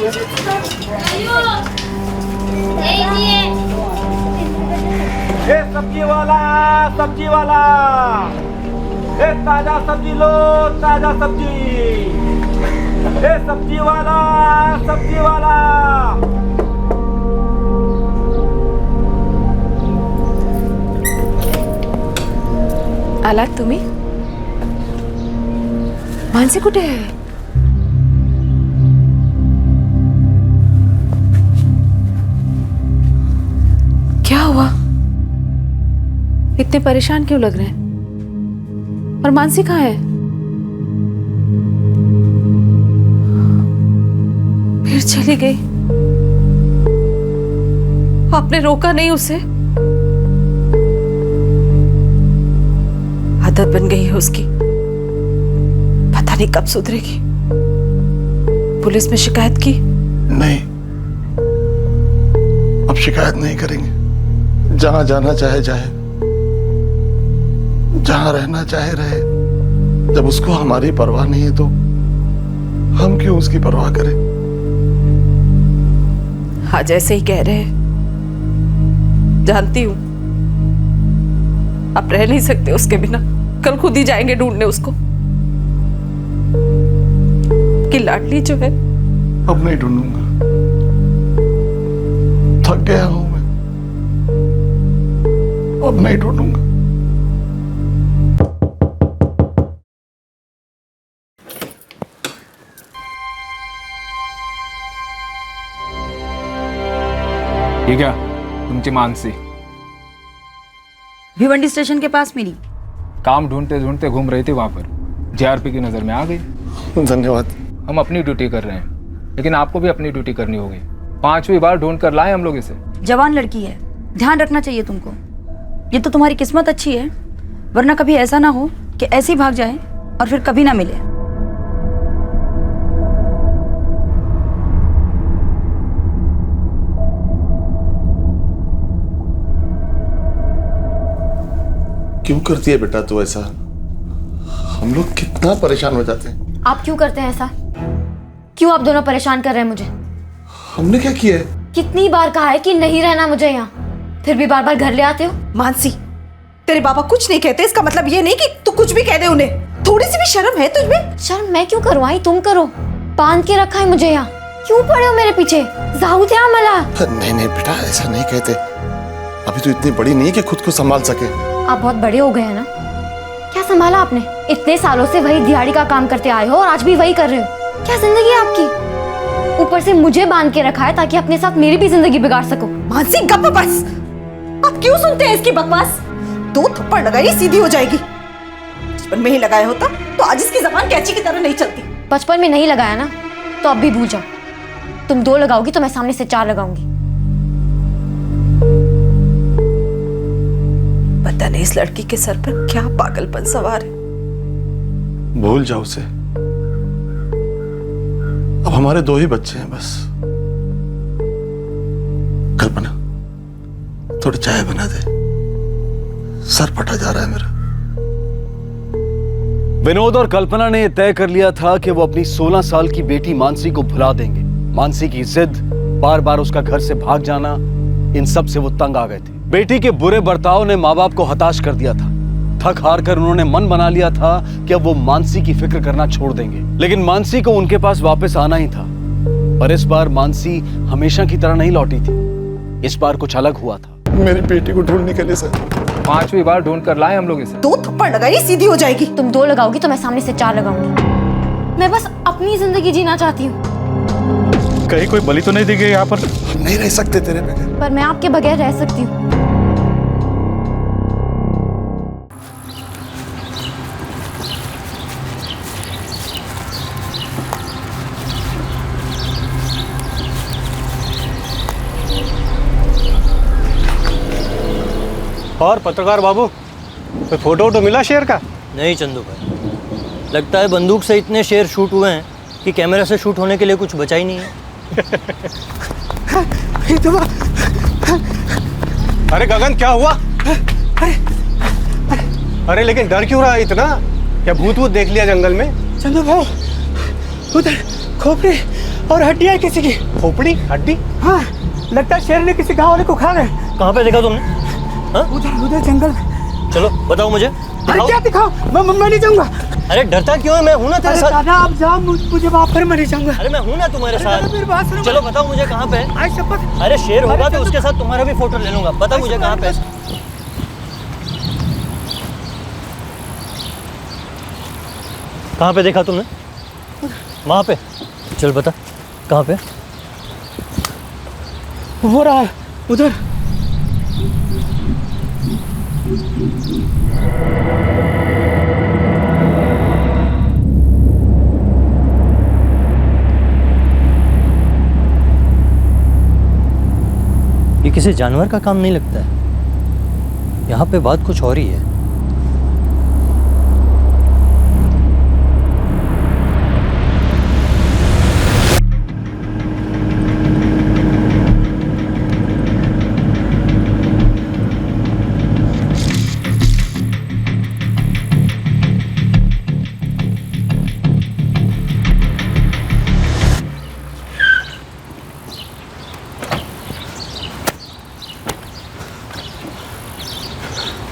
ए सब्जी वाला, सब्जी वाला, ए ताजा सब्जी लो, ताजा सब्जी। ए सब्जी वाला, सब्जी वाला। आलात तुम्ही? मानसी कुठे आहे? क्या हुआ? इतने परेशान क्यों लग रहे हैं? और मानसी कहाँ है? फिर चली गई। आपने रोका नहीं उसे? आदत बन गई है उसकी, पता नहीं कब सुधरेगी। पुलिस में शिकायत की? नहीं, अब शिकायत नहीं करेंगे। जहां जाना चाहे जाए, जहां रहना चाहे रहे। जब उसको हमारी परवाह नहीं है तो हम क्यों उसकी परवाह करें? हाँ, जैसे ही कह रहे हैं, जानती हूं आप रह नहीं सकते उसके बिना। कल खुद ही जाएंगे ढूंढने उसको। कि लाडली जो है, अब नहीं ढूंढूंगा, थक गया हूं मैं। अब नहीं ढूंढूंगा। ये क्या? तुमची मानसी भिवंडी स्टेशन के पास मिली। काम ढूंढते ढूंढते घूम रही थी वहां पर, जीआरपी की नजर में आ गई। धन्यवाद। हम अपनी ड्यूटी कर रहे हैं, लेकिन आपको भी अपनी ड्यूटी करनी होगी। 5वीं बार ढूंढ कर लाए हम लोग इसे। जवान लड़की है, ध्यान रखना चाहिए तुमको। ये तो तुम्हारी किस्मत अच्छी है, वरना कभी ऐसा ना हो कि ऐसे ही भाग जाए और फिर कभी ना मिले। क्यों करती है बेटा तू ऐसा? हम लोग कितना परेशान हो जाते हैं। आप क्यों करते हैं ऐसा? क्यों आप दोनों परेशान कर रहे हैं मुझे? हमने क्या किया है? कितनी बार कहा है कि नहीं रहना मुझे यहाँ, फिर भी बार बार घर ले आते हो। मानसी, तेरे पापा कुछ नहीं कहते, इसका मतलब ये नहीं कि तू कुछ भी कह दे उन्हें। थोड़ी सी भी शर्म है तुझमें? शर्म मैं क्यों करूँ? आई तुम करो। बांध के रखा है मुझे यहाँ, क्यों पड़े हो मेरे पीछे? जाऊ थे मला। नहीं नहीं बेटा, ऐसा नहीं कहते। अभी तो इतनी बड़ी नहीं कि खुद को संभाल सके। आप बहुत बड़े हो गए हैं ना। क्या संभाला आपने? इतने सालों से वही दिहाड़ी का काम करते आए हो और आज भी वही कर रहे हो। क्या जिंदगी है आपकी? ऊपर से मुझे बांध के रखा है ताकि अपने साथ मेरी भी जिंदगी बिगाड़ सको। मानसी गप बस। आप क्यों सुनते हैं इसकी बकवास? 2 थप्पड़ लगाई सीधी हो जाएगी। बचपन में ही लगाया होता तो आज इसकी जबान कैंची की तरह नहीं चलती। बचपन में नहीं लगाया ना, तो अब भी भूल जाओ। तुम 2 लगाओगी तो मैं सामने से 4 लगाऊंगी। पता नहीं इस लड़की के सर पर क्या पागलपन सवार है। भूल जाओ उसे। अब हमारे 2 ही बच्चे हैं बस। कल्पना, थोड़ी चाय बना दे, सर फटा जा रहा है मेरा। विनोद और कल्पना ने तय कर लिया था कि वो अपनी 16 साल की बेटी मानसी को भुला देंगे। मानसी की जिद, बार बार उसका घर से भाग जाना, इन सब से वो तंग आ गए थे। बेटी के बुरे बर्ताव ने माँ बाप को हताश कर दिया था। थक हार कर उन्होंने मन बना लिया था कि अब वो मानसी की फिक्र करना छोड़ देंगे। लेकिन मानसी को उनके पास वापस आना ही था। पर इस बार मानसी हमेशा की तरह नहीं लौटी थी। इस बार कुछ अलग हुआ था। मेरी बेटी को ढूंढने के लिए सर 5वीं बार ढूंढ कर लाए हम लोग इसे। 2 थप्पड़ लगाई सीधी हो जाएगी। तुम 2 लगाओगी तो मैं सामने से 4 लगाऊंगी। मैं बस अपनी जिंदगी जीना चाहती हूँ। कहीं कोई बलि तो नहीं दी गई यहाँ पर? हम नहीं रह सकते तेरे बगैर। पर मैं आपके बगैर रह सकती हूँ। और पत्रकार बाबू, कोई फोटो वोटो मिला शेर का? नहीं चंदू भाई, लगता है बंदूक से इतने शेर शूट हुए हैं कि कैमरा से शूट होने के लिए कुछ बचा ही नहीं है। अरे गगन, क्या हुआ? अरे लेकिन डर क्यों रहा है इतना? क्या भूत वूत देख लिया जंगल में? चंदू भाई, उधर खोपड़ी और हड्डी है किसी की। खोपड़ी हड्डी? हाँ, लगता है शेर ने किसी गांव वाले को खा गए। कहाँ पे देखा तुमने? हाँ? उधर उधर जंगल में। चलो बताओ मुझे। अरे क्या दिखाओ, मैं नहीं जाऊंगा। अरे डरता क्यों है? मैं हूं ना तेरे अरे साथ। दादा आप जाओ, मुझे बाप पर मैं नहीं जाऊंगा। अरे मैं हूं ना तुम्हारे दादा, साथ। मेरी बात सुनो। चलो बताओ मुझे कहाँ पे है? आज शपथ। अरे शेर अरे होगा तो चलो। उसके साथ तुम्हारा भी फोटो ले लूंगा। बता मुझे कहाँ पे है? कहाँ पे देखा तुमने? वहाँ पे? चल बता कहाँ पे? वो रहा उधर। ये किसी जानवर का काम नहीं लगता है। यहाँ पे बात कुछ और ही है।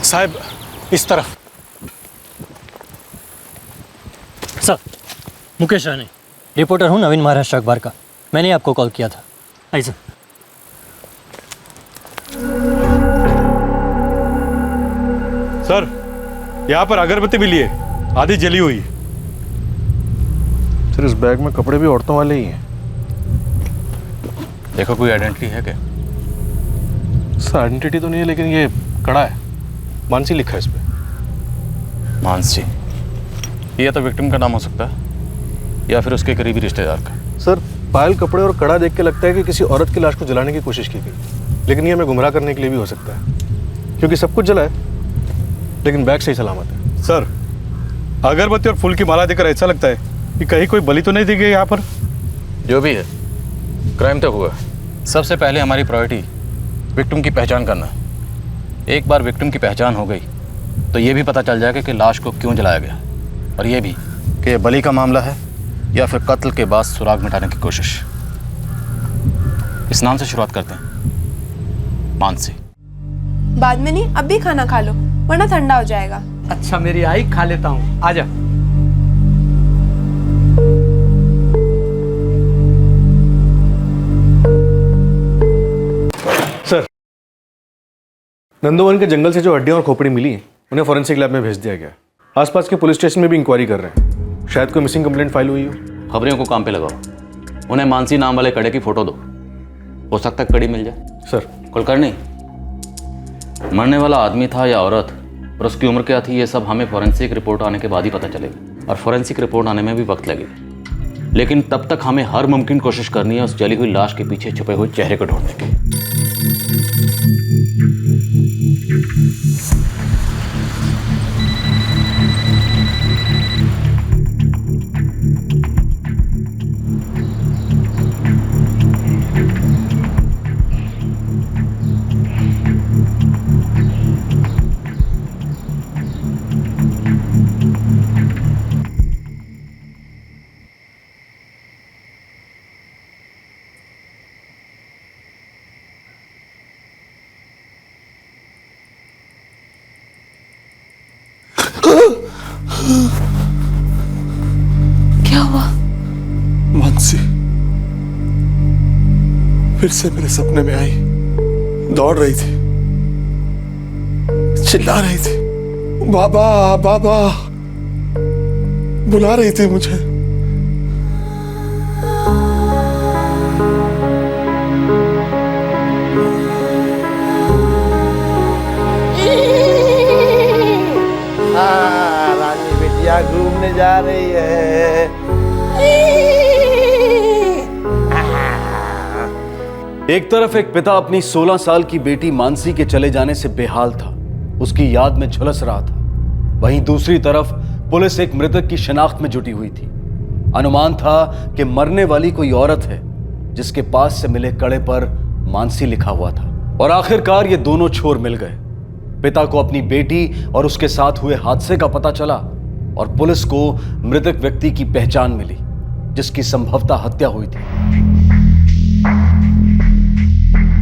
साहब इस तरफ। सर, मुकेश राणे, रिपोर्टर हूँ नवीन महाराष्ट्र अखबार का। मैंने आपको कॉल किया था। आइए सर। सर, यहाँ पर अगरबत्ती मिली है, आधी जली हुई। सर इस बैग में कपड़े भी औरतों वाले ही हैं। देखो कोई आइडेंटिटी है क्या? सर आइडेंटिटी तो नहीं है, लेकिन ये कड़ा है, मानसी लिखा है इस पे। मानसी, ये तो विक्टिम का नाम हो सकता है या फिर उसके करीबी रिश्तेदार का। सर पायल, कपड़े और कड़ा देख के लगता है कि किसी औरत की लाश को जलाने की कोशिश की गई, लेकिन ये हमें गुमराह करने के लिए भी हो सकता है, क्योंकि सब कुछ जला है लेकिन बैग सही सलामत है। सर, अगरबत्ती और फूल की माला देखकर ऐसा लगता है कि कहीं कोई बलि तो नहीं दी गई यहाँ पर। जो भी है, क्राइम तो हुआ। सबसे पहले हमारी प्रायोरिटी विक्टिम की पहचान करना है। एक बार विक्टिम की पहचान हो गई तो ये भी पता चल जाएगा कि लाश को क्यों जलाया गया, और ये भी कि ये बलि का मामला है या फिर कत्ल के बाद सुराग मिटाने की कोशिश। इस नाम से शुरुआत करते हैं, मानसी। बाद में नहीं, अब भी खाना खा लो वरना ठंडा हो जाएगा। अच्छा मेरी आई, खा लेता हूँ, आजा। सर, नंदोवन के जंगल से जो हड्डियां और खोपड़ी मिली हैं, उन्हें फॉरेंसिक लैब में भेज दिया गया। आसपास के पुलिस स्टेशन में भी इंक्वायरी कर रहे हैं, शायद कोई मिसिंग कंप्लेंट फाइल हुई हो। खबरियों को काम पे लगाओ, उन्हें मानसी नाम वाले कड़े की फोटो दो, हो सकता है कड़ी मिल जाए। सर। कुलकर्णी, मरने वाला आदमी था या औरत और उसकी उम्र क्या थी, ये सब हमें फॉरेंसिक रिपोर्ट आने के बाद ही पता चलेगा, और फॉरेंसिक रिपोर्ट आने में भी वक्त लगेगा। लेकिन तब तक हमें हर मुमकिन कोशिश करनी है उस जली हुई लाश के पीछे छुपे हुए चेहरे को ढूंढने की। क्या हुआ? मानसी फिर से मेरे सपने में आई, दौड़ रही थी, चिल्ला रही थी, बाबा बाबा बुला रही थी मुझे। रानी बिटिया घूमने जा रही है। एक तरफ एक पिता अपनी 16 साल की बेटी मानसी के चले जाने से बेहाल था, उसकी याद में झुलस रहा था। वहीं दूसरी तरफ पुलिस एक मृतक की शिनाख्त में जुटी हुई थी। अनुमान था कि मरने वाली कोई औरत है जिसके पास से मिले कड़े पर मानसी लिखा हुआ था। और आखिरकार ये दोनों छोर मिल गए। पिता को अपनी बेटी और उसके साथ हुए हादसे का पता चला और पुलिस को मृतक व्यक्ति की पहचान मिली। जिसकी संभवतः हत्या हुई थी।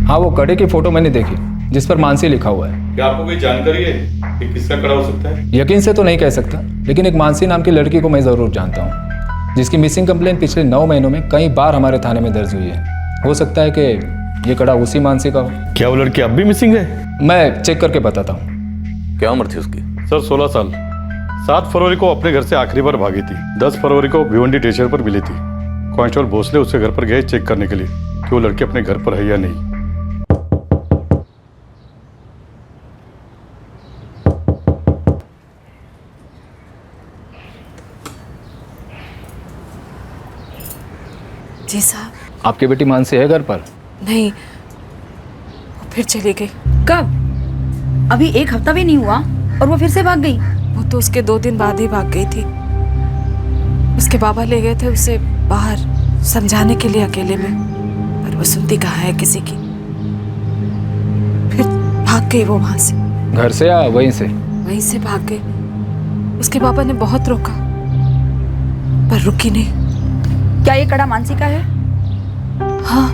हाँ, वो कड़े की फोटो मैंने देखी जिस पर मानसी लिखा हुआ है। क्या आपको कोई जानकारी है कि किसका कड़ा हो सकता है? यकीन से तो नहीं कह सकता, लेकिन एक मानसी नाम की लड़की को मैं ज़रूर जानता हूँ, जिसकी मिसिंग कंप्लेंट पिछले 9 महीनों में कई बार हमारे थाने में दर्ज हुई है। हो सकता है कि ये कड़ा उसी मानसी का हो। क्या वो लड़की अब भी मिसिंग है? मैं चेक करके बताता हूँ। क्या उम्र थी उसकी? सर 16 साल। 7 फरवरी को अपने घर से आखिरी बार भागी थी। 10 फरवरी को भिवंडी स्टेशन पर मिली थी। कांस्टेबल भोसले उसके घर पर गए चेक करने के लिए कि वो लड़की अपने घर पर है या नहीं। जी साहब। आपकी बेटी मानसी है घर पर? नहीं, वो फिर चली गई। कब? अभी 1 हफ्ता भी नहीं हुआ और वो फिर से भाग गई। वो तो उसके 2 दिन बाद ही भाग गई थी। उसके बाबा ले गए थे उसे बाहर समझाने के लिए अकेले में, पर वो सुनती कहाँ है किसी की। फिर भाग गई वो वहां से। घर से या वहीं से? वहीं से भाग गई। उसके पापा ने बहुत रोका पर रुकी नहीं। क्या ये कड़ा मानसी का है? हाँ,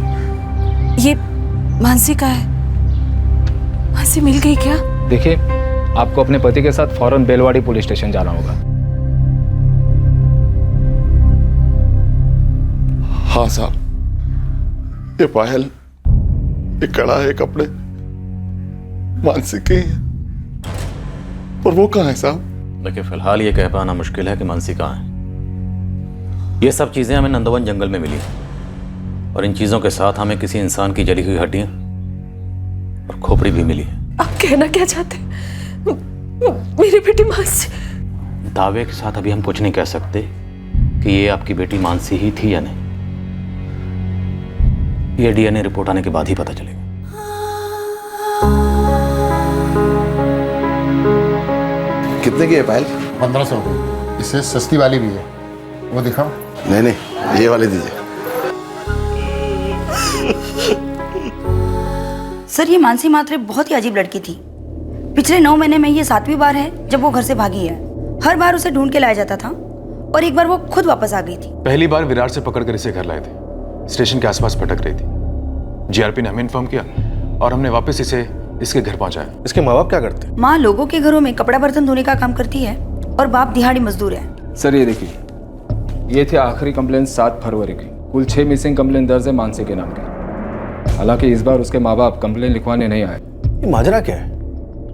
ये मानसी का है। मानसी मिल गई क्या? देखिए, आपको अपने पति के साथ फौरन बेलवाड़ी पुलिस स्टेशन जाना होगा। हाँ साहब, ये पायल, ये कड़ा है, कपड़े मानसी के हैं, पर वो कहाँ है साहब? देखिए, फिलहाल ये कह पाना मुश्किल है कि मानसी कहाँ है। ये सब चीजें हमें नंदवन जंगल में मिली और इन चीजों के साथ हमें किसी इंसान की जली हुई हड्डियां और खोपड़ी भी मिली है। आप कहना क्या चाहते हैं? मेरी बेटी मानसी। दावे के साथ अभी हम कुछ नहीं कह सकते कि ये आपकी बेटी मानसी ही थी या नहीं। ये डीएनए रिपोर्ट आने के बाद ही पता चलेगा। कितने की है पायल? 1500 की। इससे सस्ती वाली भी है, वो दिखाओ। नहीं नहीं, ये वाले दीजिए। सर, ये मानसी मात्रे बहुत ही अजीब लड़की थी। पिछले 9 महीने में ये 7वीं बार है जब वो घर से भागी है। हर बार उसे ढूंढ के लाया जाता था और एक बार वो खुद वापस आ गई थी। पहली बार विरार से पकड़कर इसे घर लाए थे। स्टेशन के आसपास भटक रही थी। जीआरपी ने हमें इन्फॉर्म किया और हमने वापस इसे इसके घर पहुंचाया। इसके माँ बाप क्या करते हैं? माँ लोगों के घरों में कपड़ा बर्तन धोने का काम करती है और बाप दिहाड़ी मजदूर है। सर, ये देखिए, ये थी आखिरी कंप्लेंट 7 फरवरी की। कुल 6 मिसिंग कंप्लेंट दर्ज है मानसी के नाम की। हालांकि इस बार उसके माँ बाप कंप्लेंट लिखवाने नहीं आए। ये माजरा क्या है?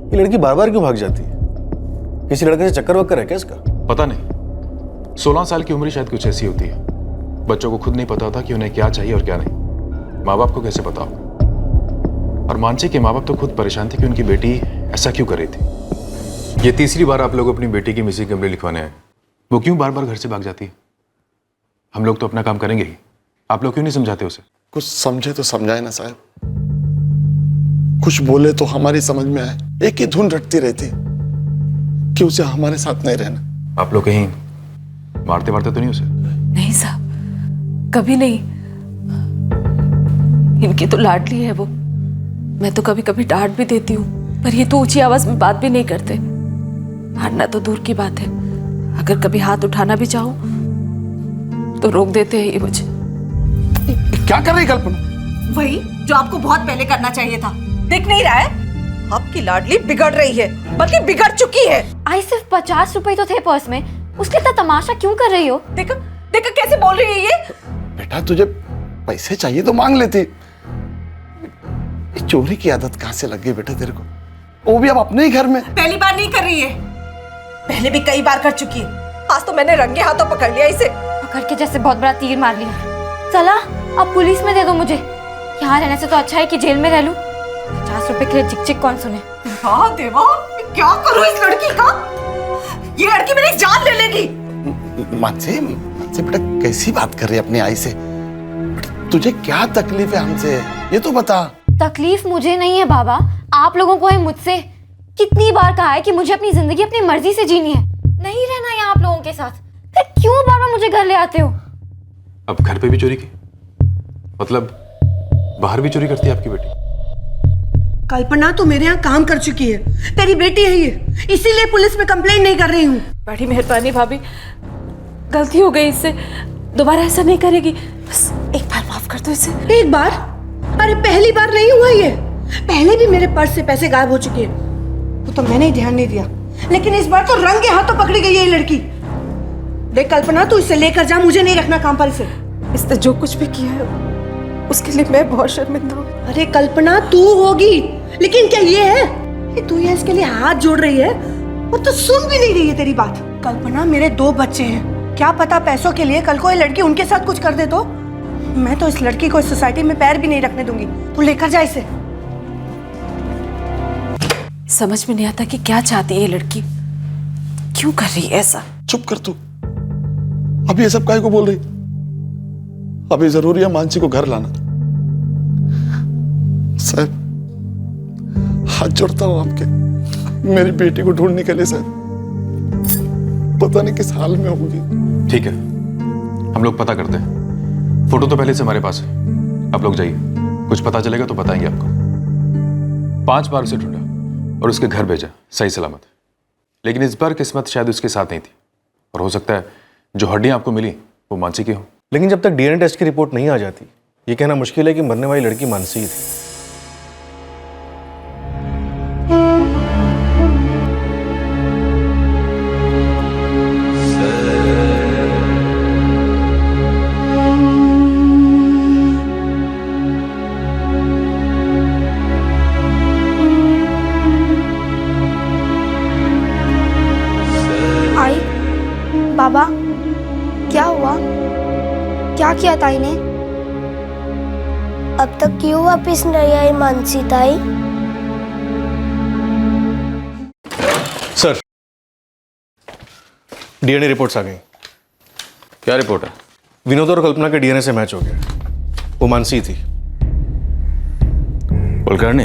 ये लड़की बार बार क्यों भाग जाती है? किसी लड़के से चक्कर वक्कर है क्या इसका? पता नहीं, 16 साल की उम्र शायद कुछ ऐसी होती है। बच्चों को खुद नहीं पता होता कि उन्हें क्या चाहिए और क्या नहीं। माँ बाप को कैसे पता हो? और मानसी के माँ बाप तो खुद परेशान थे कि उनकी बेटी ऐसा क्यों कर रही थी। ये तीसरी बार आप लोग अपनी बेटी की मिसिंग कंप्लेंट लिखवाने आए। वो क्यों बार बार घर से भाग जाती है? हम लोग तो अपना काम करेंगे ही, आप लोग क्यों नहीं समझाते उसे? कुछ समझे तो समझाए ना साहब, कुछ बोले तो हमारी समझ में आए। एक ही धुन रटती रहती कि उसे हमारे साथ नहीं रहना। आप लोग कहीं मारते मारते तो नहीं उसे? नहीं साहब, कभी नहीं। इनकी तो लाडली है वो। मैं तो कभी कभी डांट भी देती हूँ, पर ये तो ऊंची आवाज में बात भी नहीं करते। मारना तो दूर की बात है, अगर कभी हाथ उठाना भी चाहूं तो रोक देते हैं ये मुझे। क्या कर रही कल्पना? वही जो आपको बहुत पहले करना चाहिए था। दिख नहीं रहा है? आपकी लाडली बिगड़ रही है, बल्कि बिगड़ चुकी है। आई सिर्फ 50 रुपए तो थे पर्स में, उसके इतना तमाशा क्यों कर रही हो? देखो देखो कैसे बोल रही है ये। बेटा, तुझे पैसे चाहिए तो मांग लेती। चोरी की आदत कहां से लग गई बेटा तेरे को? वो भी अब अपने ही घर में। पहली बार नहीं कर रही है, पहले भी कई बार कर चुकी है। आज तो मैंने रंगे हाथों पकड़ लिया इसे। पकड़ के जैसे बहुत बड़ा तीर मार लिया। चला, अब पुलिस में दे दो मुझे। यहाँ रहने से तो अच्छा है कि जेल में रह लूं। 50 रुपए के लिए चिक चिक कौन सुने। हाँ देवा, क्या करूं इस लड़की का? ये लड़की मेरी जान ले लेगी। मानसी बेटा, कैसी बात कर रही है अपनी आई से? तुझे क्या तकलीफ है हमसे, ये तो बता। तकलीफ मुझे नहीं है बाबा, आप लोगों को है मुझसे। कितनी बार कहा है कि मुझे अपनी जिंदगी अपनी मर्जी से जीनी है, नहीं रहना यहाँ आप लोगों के साथ। फिर क्यों बार बार मुझे घर ले आते हो? अब घर पे भी चोरी की, मतलब बाहर भी चोरी करती है आपकी बेटी? कल्पना तो मेरे यहाँ काम कर चुकी है, तेरी बेटी है ये, इसीलिए पुलिस में कंप्लेंट नहीं कर रही हूँ। बड़ी मेहरबानी भाभी, गलती हो गई इससे। दोबारा ऐसा नहीं करेगी। बस एक बार माफ कर दो इसे। एक बार? अरे पहली बार नहीं हुआ ये। पहले भी मेरे पर्स से पैसे गायब हो चुके हैं, वो तो मैंने ही ध्यान नहीं दिया, लेकिन इस बार तो रंगे हाथों पकड़ी गई है ये लड़की। देख कल्पना, तू इसे लेकर जा, मुझे नहीं रखना काम पर इसे। इसने जो कुछ भी किया है उसके लिए मैं बहुत शर्मिंदा हूँ। अरे कल्पना, तू होगी, लेकिन क्या ये है कि तू ये इसके लिए हाथ जोड़ रही है? वो तो सुन भी नहीं रही है तेरी बात। कल्पना, मेरे 2 बच्चे हैं, क्या पता पैसों के लिए कल को ये लड़की उनके साथ कुछ कर दे तो? मैं तो इस लड़की को इस सोसाइटी में पैर भी नहीं रखने दूंगी। तू लेकर जा इसे। समझ में नहीं आता कि क्या चाहती है ये लड़की, क्यों कर रही है ऐसा। चुप कर तू, अभी ये सब काहे को बोल रही? अभी जरूरी है मानसी को घर लाना। साहब, हाथ जोड़ता हूं आपके, मेरी बेटी को ढूंढने के लिए। साहब, पता नहीं किस हाल में होगी। ठीक है, हम लोग पता करते हैं। फोटो तो पहले से हमारे पास है, आप लोग जाइए, कुछ पता चलेगा तो बताएंगे आपको। 5 बार उसे ढूंढा और उसके घर भेजा सही सलामत, लेकिन इस बार किस्मत शायद उसके साथ नहीं थी, और हो सकता है जो हड्डियां आपको मिली वो मानसी की हो। लेकिन जब तक डीएनए टेस्ट की रिपोर्ट नहीं आ जाती, ये कहना मुश्किल है कि मरने वाली लड़की मानसी ही थी। आई, बाबा, क्या हुआ? क्या किया ताई ने? अब तक क्यों वापिस नहीं आई मानसी ताई? सर, डीएनए रिपोर्ट्स आ गई। क्या रिपोर्ट है? विनोद और कल्पना के डीएनए से मैच हो गया, वो मानसी थी। कुलकर्णी,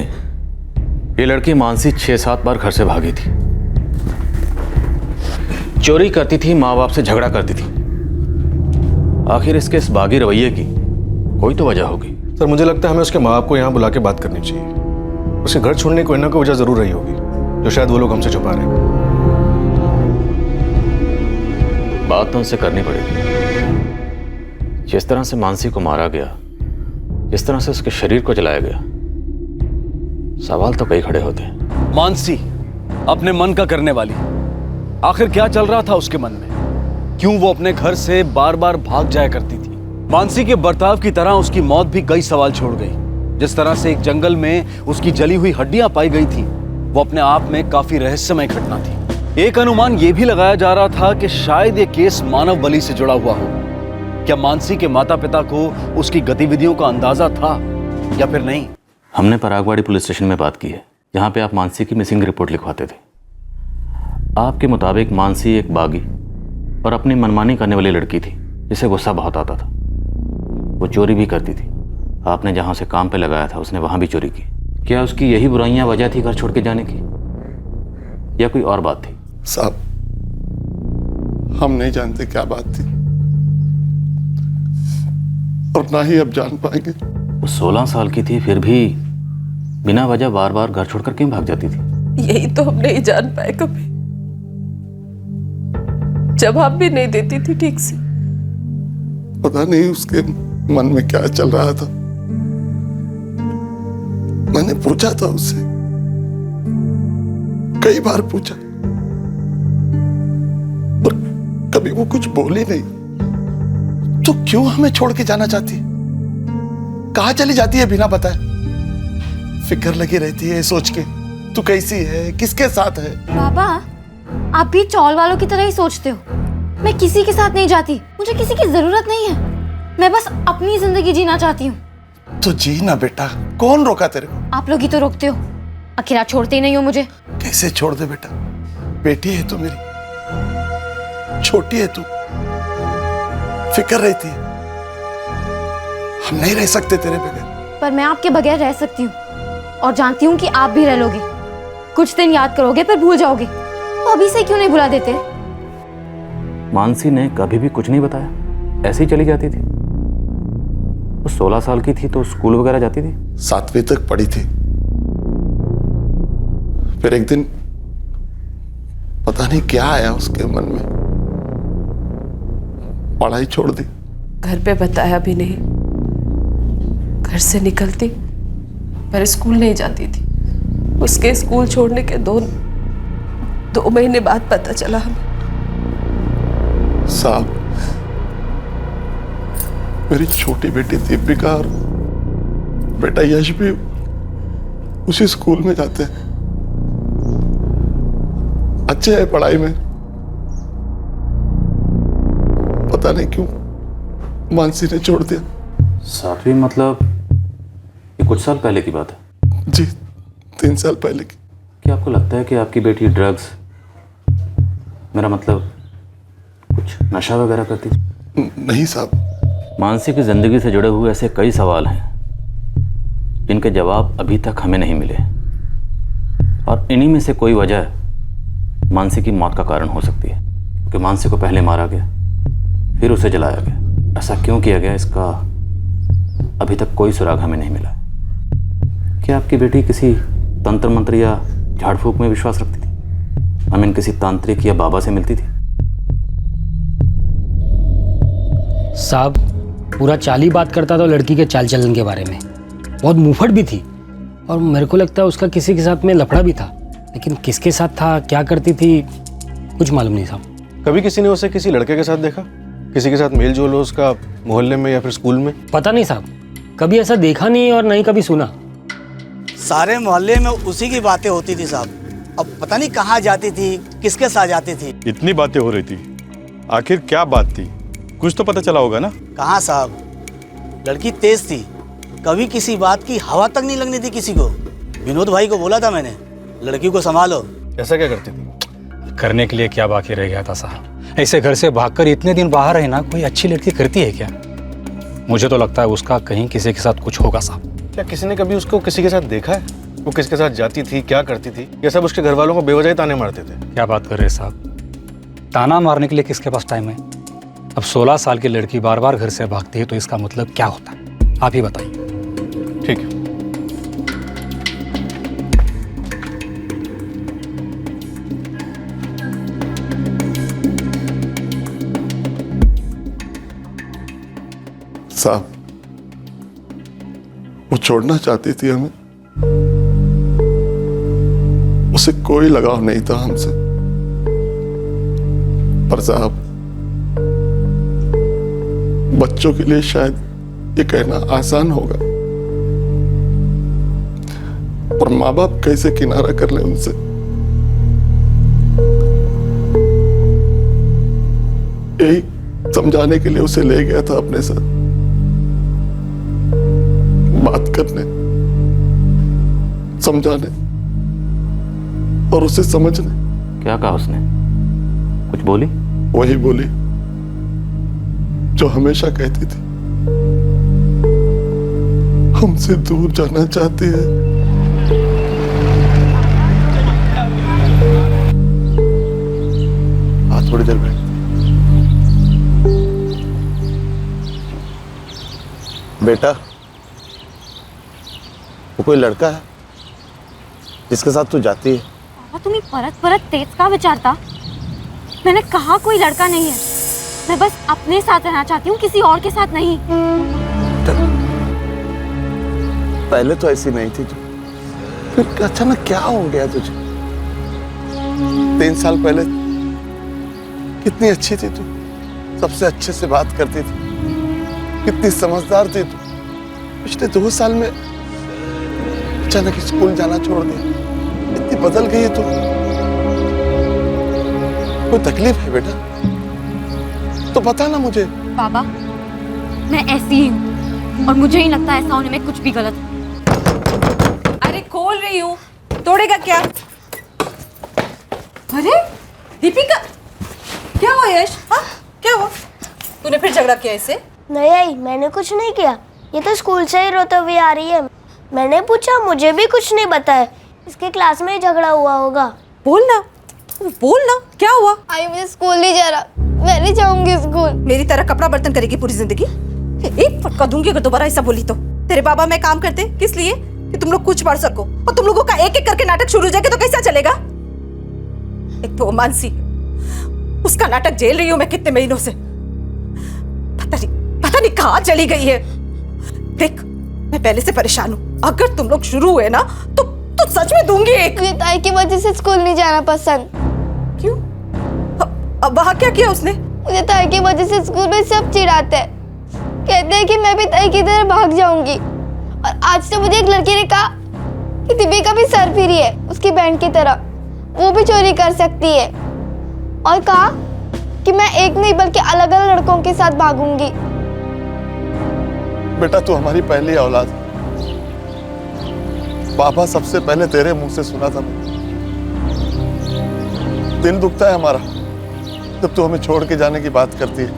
ये लड़की मानसी 6-7 बार घर से भागी थी, चोरी करती थी, माँ बाप से झगड़ा करती थी। आखिर इसके इस बागी रवैये की कोई तो वजह होगी। सर, मुझे लगता है हमें उसके माँ बाप को यहाँ बुला के बात करनी चाहिए। उसके घर छोड़ने की कोई ना कोई वजह जरूर रही होगी, जो शायद वो लोग हमसे छुपा रहे हैं। बात तो उनसे करनी पड़ेगी। जिस तरह से मानसी को मारा गया, जिस तरह से उसके शरीर को जलाया गया, सवाल तो कई खड़े होते हैं। मानसी अपने मन का करने वाली, आखिर क्या चल रहा था उसके मन में? क्यों वो अपने घर से बार बार भाग जाया करती थी? मानसी के बर्ताव की तरह उसकी मौत भी कई सवाल छोड़ गई। जिस तरह से एक जंगल में उसकी जली हुई हड्डियां पाई गई थी, वो अपने आप में काफी रहस्यमय घटना थी। एक अनुमान यह भी लगाया जा रहा था कि शायद ये केस मानव बलि से जुड़ा हुआ हो। क्या मानसी के माता पिता को उसकी गतिविधियों का अंदाजा था या फिर नहीं? हमने परागवाड़ी पुलिस स्टेशन में बात की है, जहां पे आप मानसी की मिसिंग रिपोर्ट लिखवाते थे। आपके मुताबिक मानसी एक बागी और अपनी मनमानी करने वाली लड़की थी, जिसे गुस्सा बहुत आता था। वो चोरी भी करती थी। आपने जहां से काम पे लगाया था उसने वहां भी चोरी की। क्या उसकी यही बुराइयां वजह थी घर छोड़ के जाने की, या कोई और बात थी? साहब, हम नहीं जानते क्या बात थी, और ना ही अब जान पाएंगे। वो 16 साल की थी, फिर भी बिना वजह बार बार घर छोड़कर क्यों भाग जाती थी? यही तो हम नहीं जान पाए कभी। जवाब भी नहीं देती थी ठीक से। पता नहीं उसके मन में क्या चल रहा था। मैंने पूछा था उससे, कई बार पूछा, पर कभी वो कुछ बोली नहीं। तो क्यों हमें छोड़ के जाना चाहती है? कहां चली जाती है बिना बताए? फिक्र लगी रहती है सोच के, तू कैसी है, किसके साथ है। बाबा, आप भी चौल वालों की तरह ही सोचते हो। मैं किसी के साथ नहीं जाती, मुझे किसी की जरूरत नहीं है। मैं बस अपनी जिंदगी जीना चाहती हूँ। तो जी ना बेटा, कौन रोका तेरे को? आप लोग ही तो रोकते हो, अकेला छोड़ते ही नहीं हो मुझे। कैसे छोड़ दे बेटा, बेटी है तू मेरी, छोटी है तू, फिक्र रहती है। हम नहीं रह सकते तेरे बगैर। पर मैं आपके बगैर रह सकती हूँ, और जानती हूँ कि आप भी रह लोगे। कुछ दिन याद करोगे फिर भूल जाओगे, तो अभी से क्यों नहीं भुला देते? मानसी ने कभी भी कुछ नहीं बताया, ऐसे ही चली जाती थी। वो 16 साल की थी तो स्कूल वगैरह जाती थी? 7वीं तक पढ़ी थी, फिर एक दिन पता नहीं क्या आया उसके मन में, पढ़ाई छोड़ दी। घर पे बताया भी नहीं। घर से निकलती पर स्कूल नहीं जाती थी। उसके स्कूल छोड़ने के दो महीने बाद पता चला हमें। साहब, मेरी छोटी बेटी दीपिका और बेटा यश भी उसी स्कूल में जाते हैं, अच्छे हैं पढ़ाई में। पता नहीं क्यों मानसी ने छोड़ दिया। 7वीं मतलब ये कुछ साल पहले की बात है? जी, 3 साल पहले की। क्या आपको लगता है कि आपकी बेटी ड्रग्स, मेरा मतलब कुछ नशा वगैरह करती थी? नहीं साहब। मानसी की जिंदगी से जुड़े हुए ऐसे कई सवाल हैं जिनके जवाब अभी तक हमें नहीं मिले, और इन्हीं में से कोई वजह मानसी की मौत का कारण हो सकती है। क्योंकि मानसी को पहले मारा गया, फिर उसे जलाया गया। ऐसा क्यों किया गया, इसका अभी तक कोई सुराग हमें नहीं मिला। क्या आपकी बेटी किसी तंत्र मंत्र या झाड़ फूक में विश्वास रखती थी? आई मीन किसी तांत्रिक या बाबा से मिलती थी? साहब, पूरा चाल ही बात करता था लड़की के चाल चलन के बारे में। बहुत मुंहफट भी थी, और मेरे को लगता है उसका किसी के साथ में लफड़ा भी था, लेकिन किसके साथ था, क्या करती थी, कुछ मालूम नहीं साहब। कभी किसी ने उसे किसी लड़के के साथ देखा? किसी के साथ मेल जोल हो उसका, मोहल्ले में या फिर स्कूल में? पता नहीं साहब, कभी ऐसा देखा नहीं और नहीं कभी सुना। सारे मोहल्ले में उसी की बातें होती थी साहब। अब पता नहीं कहाँ जाती थी, किसके साथ जाती थी। इतनी बातें हो रही थी, आखिर क्या बात थी? कुछ तो पता चला होगा ना? कहाँ साहब, लड़की तेज थी, कभी किसी बात की हवा तक नहीं लगनी थी किसी को। विनोद भाई को बोला था मैंने, लड़की को संभालो। ऐसा क्या करती थी? करने के लिए क्या बाकी रह गया था साहब? ऐसे घर से भागकर इतने दिन बाहर रहना कोई अच्छी लड़की करती है क्या? मुझे तो लगता है उसका कहीं किसी के साथ कुछ होगा साहब। क्या किसी ने कभी उसको किसी के साथ देखा है? वो किसके साथ जाती थी, क्या करती थी? ये सब उसके घर वालों को बेवजह ताने मारते थे। क्या बात कर रहे हैं साहब? ताना मारने के लिए किसके पास टाइम है? अब 16 साल की लड़की बार बार घर से भागती है तो इसका मतलब क्या होता है, आप ही बताइए। ठीक है। साहब, वो छोड़ना चाहती थी हमें, उसे कोई लगाव नहीं था हमसे। पर साहब, बच्चों के लिए शायद ये कहना आसान होगा, पर माँ बाप कैसे किनारा कर ले उनसे। यही समझाने के लिए उसे ले गया था अपने साथ, बात करने, समझाने और उसे समझने। क्या कहा उसने? कुछ बोली? वही बोली जो हमेशा कहती थी, हमसे दूर जाना चाहती है। हाँ, थोड़ी देर बैठ। बेटा, वो कोई लड़का है जिसके साथ तू जाती है? पापा, तुम्हें परत परत तेज का विचारता? मैंने कहा कोई लड़का नहीं है, मैं बस अपने साथ रहना चाहती हूँ, किसी और के साथ नहीं। पहले तो ऐसी नहीं थी तू, फिर अचानक क्या हो गया तुझे? 3 साल पहले कितनी अच्छी थी तू, सबसे अच्छे से बात करती थी, कितनी समझदार थी तू। पिछले 2 साल में अचानक स्कूल जाना छोड़ दिया, इतनी बदल गई है तू। कोई तकलीफ है बेटा तो बता ना मुझे। पापा, मैं ऐसी ही हूँ और मुझे ही लगता है ऐसा होने में कुछ भी गलत है। अरे खोल रही हूँ, तोड़ेगा क्या? अरे दीपिका, क्या हुआ यश? हाँ, क्या हुआ? तूने फिर झगड़ा किया इससे? नहीं, मैंने कुछ नहीं किया, ये तो स्कूल से ही रोते हुए आ रही है। मैंने पूछा, मुझे भी कुछ नहीं बताया, इसके क्लास में ही झगड़ा हुआ होगा। बोलना, बोलना, क्या हुआ? आई मुझे स्कूल नहीं जा रहा, मैं नहीं जाऊंगी स्कूल। मेरी तरह कपड़ा बर्तन करेगी पूरी जिंदगी? एक फटका दूंगी अगर दोबारा ऐसा बोली तो। तेरे बाबा मैं काम करते किस लिए? कि तुम लोग कुछ पढ़ सको, और तुम लोगों का एक एक करके नाटक शुरू हो जाएगा तो कैसा चलेगा? एक तो मानसी, उसका नाटक झेल रही हूं मैं कितने महीनों से। पता पता नहीं कहाँ चली गई है। देख, मैं पहले से परेशान हूँ, अगर तुम लोग शुरू हुए ना तो सच में दूंगी एक। मुझे ताई की वजह से स्कूल नहीं जाना पसंद। क्यों? अब वहाँ क्या किया उसने? मुझे ताई की वजह से स्कूल में सब चिढ़ाते हैं, कहते हैं कि मैं भी ताई की तरह भाग जाऊंगी। और आज तो मुझे एक लड़की ने कहा कि दीपिका भी सर फिरी है उसकी बहन की तरह, वो भी चोरी कर सकती है। और कहा कि मैं एक नहीं बल्कि अलग अलग लड़कों के साथ भागूंगी। बेटा तू हमारी पहली औलाद, पापा सबसे पहले तेरे मुंह से सुना था। दिल दुखता है हमारा जब तू हमें छोड़ के जाने की बात करती है,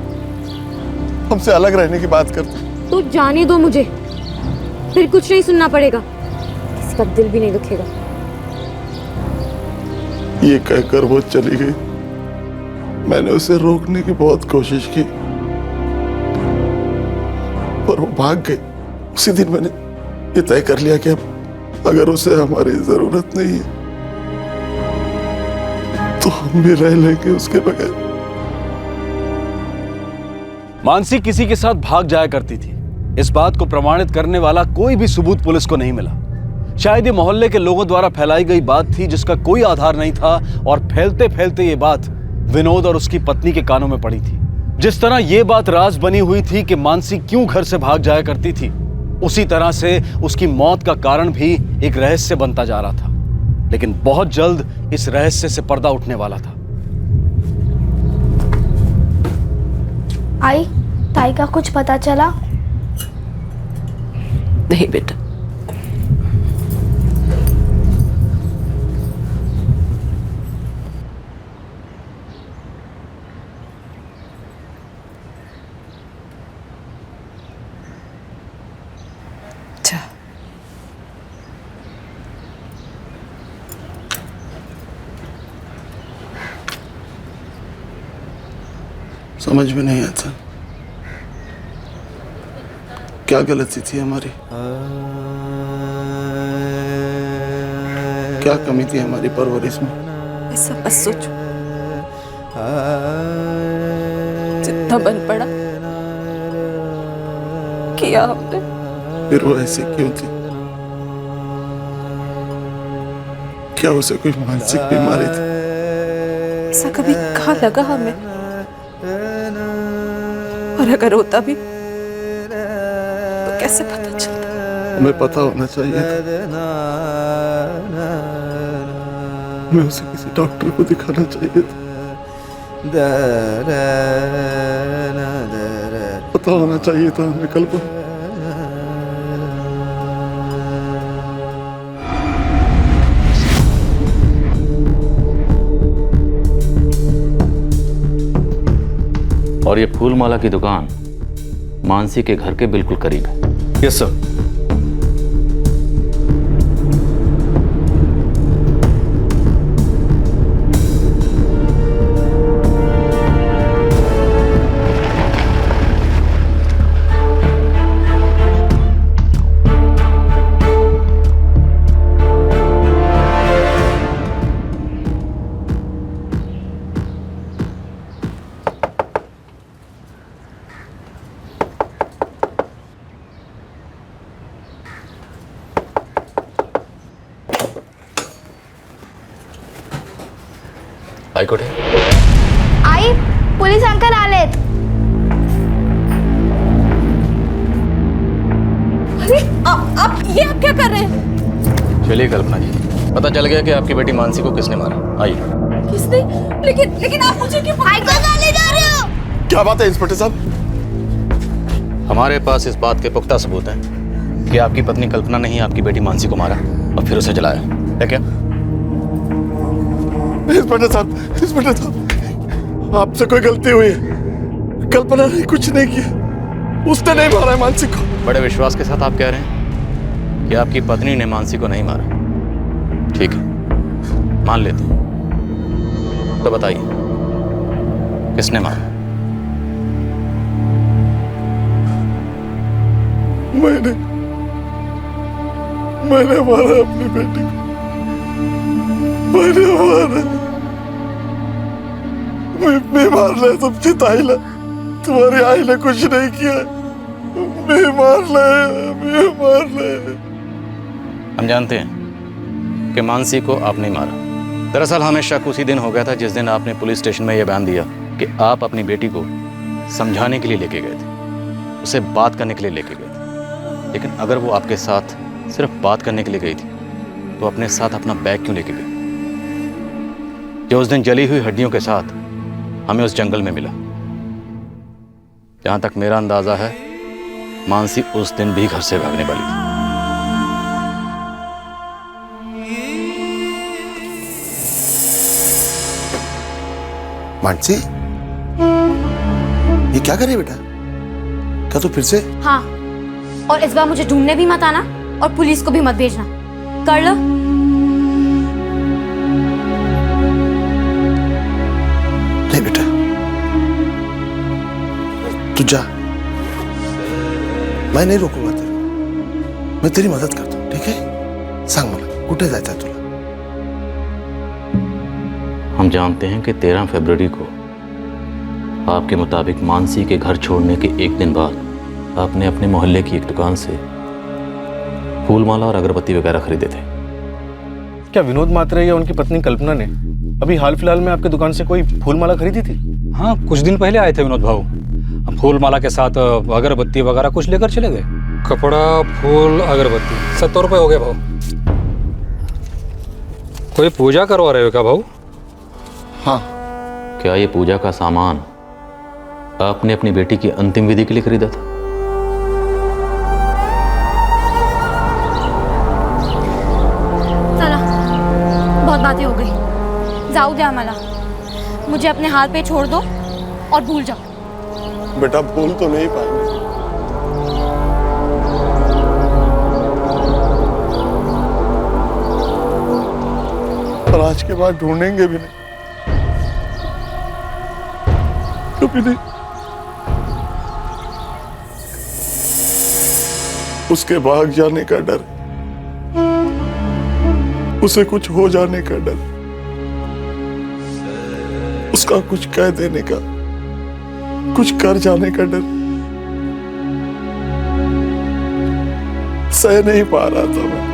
हमसे अलग रहने की बात करती है। तो जाने दो मुझे, फिर कुछ नहीं सुनना पड़ेगा, किसी का दिल भी नहीं दुखेगा। ये कहकर वो चली गई। मैंने उसे रोकने की बहुत कोशिश की पर वो भाग गई। उसी दिन मैंने ये तय कर लिया कि अगर उसे हमारी जरूरत नहीं है तो हम भी रह लेंगे उसके बगैर। मानसी किसी के साथ भाग जाया करती थी, इस बात को प्रमाणित करने वाला कोई भी सबूत पुलिस को नहीं मिला। शायद ये मोहल्ले के लोगों द्वारा फैलाई गई बात थी जिसका कोई आधार नहीं था, और फैलते फैलते ये बात विनोद और उसकी पत्नी के कानों में पड़ी थी। जिस तरह ये बात राज बनी हुई थी कि मानसी क्यों घर से भाग जाया करती थी, उसी तरह से उसकी मौत का कारण भी एक रहस्य बनता जा रहा था। लेकिन बहुत जल्द इस रहस्य से पर्दा उठने वाला था। आई, ताई का कुछ पता चला? नहीं बेटा। समझ में नहीं आता क्या गलती थी हमारी, क्या कमी थी हमारी परवरिश में। ऐसा बस सोचो, जितना बन पड़ा किया हमने। फिर वो ऐसे क्यों थी? क्या उसे कोई मानसिक बीमारी थी? ऐसा कभी कहाँ लगा हमें, और अगर होता भी तो कैसे पता चलता? हमें पता होना चाहिए था। हमें उसे किसी डॉक्टर को दिखाना चाहिए था। पता होना चाहिए था हमें कल्पना। और ये फूल माला की दुकान मानसी के घर के बिल्कुल करीब है। Yes sir. हाईकोर्ट है। आई, पुलिस अंकल आले। अरे आप क्या कर रहे हैं? चलिए कल्पना जी, पता चल गया कि आपकी बेटी मानसी को किसने मारा। आइए। किसने? लेकिन आप मुझे क्यों ले जा रहे हो? क्या बात है इंस्पेक्टर साहब? हमारे पास इस बात के पुख्ता सबूत हैं कि आपकी पत्नी कल्पना ने ही आपकी बेटी मानसी को मारा और फिर उसे जलाया है। क्या इंस्पेक्टर साहब, आपसे कोई गलती हुई है। कल्पना ने कुछ नहीं किया, उसने नहीं मारा है मानसी को। बड़े विश्वास के साथ आप कह रहे हैं कि आपकी पत्नी ने मानसी को नहीं मारा। ठीक है, मान लेते हैं। तो बताइए किसने मारा? मैंने मारा अपनी बेटी को। मैंने मारा। मैं मार रहा, सब चिताई ला। तुम्हारी आई ने कुछ नहीं किया। अम्मी मार ले, अम्मी मार ले। हम जानते हैं कि मानसी को आपने मारा। दरअसल हमें शक उसी दिन हो गया था जिस दिन आपने पुलिस स्टेशन में यह बयान दिया कि आप अपनी बेटी को समझाने के लिए लेके गए थे, उसे बात करने के लिए लेके गए थे। लेकिन अगर वो आपके साथ सिर्फ बात करने के लिए गई थी तो अपने साथ अपना बैग क्यों लेके गई जो उस दिन जली हुई हड्डियों के साथ हमें उस जंगल में मिला? जहां तक मेरा अंदाजा है मानसी उस दिन भी घर से भागने वाली थी। मानसी, ये क्या करे बेटा? क्या तू फिर से? हाँ, और इस बार मुझे ढूंढने भी मत आना और पुलिस को भी मत भेजना। कर लो। नहीं बेटा, तू जा, मैं नहीं रोकूंगा तेरे, मैं तेरी मदद करता हूँ, ठीक है? सांग मला कुठे जायचं आहे तुला? हम जानते हैं कि 13 फरवरी को आपके मुताबिक मानसी के घर छोड़ने के एक दिन बाद आपने अपने मोहल्ले की एक दुकान से फूलमाला और अगरबत्ती वगैरह खरीदे थे। क्या विनोद मात्रे या उनकी पत्नी कल्पना ने अभी हाल फिलहाल में आपकी दुकान से कोई फूलमाला खरीदी थी? हाँ, कुछ दिन पहले आए थे विनोद भाऊ। फूलमाला के साथ अगरबत्ती वगैरह कुछ लेकर चले गए। कपड़ा, फूल, अगरबत्ती 70 रुपये हो गए भाऊ। कोई पूजा करवा रहे हो क्या भाऊ? हाँ। क्या ये पूजा का सामान आपने अपनी बेटी की अंतिम विधि के लिए खरीदा था? चला, बहुत बातें हो गई, जाऊ दे आम्हाला। मुझे अपने हाथ पे छोड़ दो और भूल जाओ। बेटा भूल तो नहीं पाएंगे। और आज के बाद ढूंढेंगे भी नहीं, कभी नहीं। उसके भाग जाने का डर, उसे कुछ हो जाने का डर, उसका कुछ कह देने का, कुछ कर जाने का डर सह नहीं पा रहा था मैं।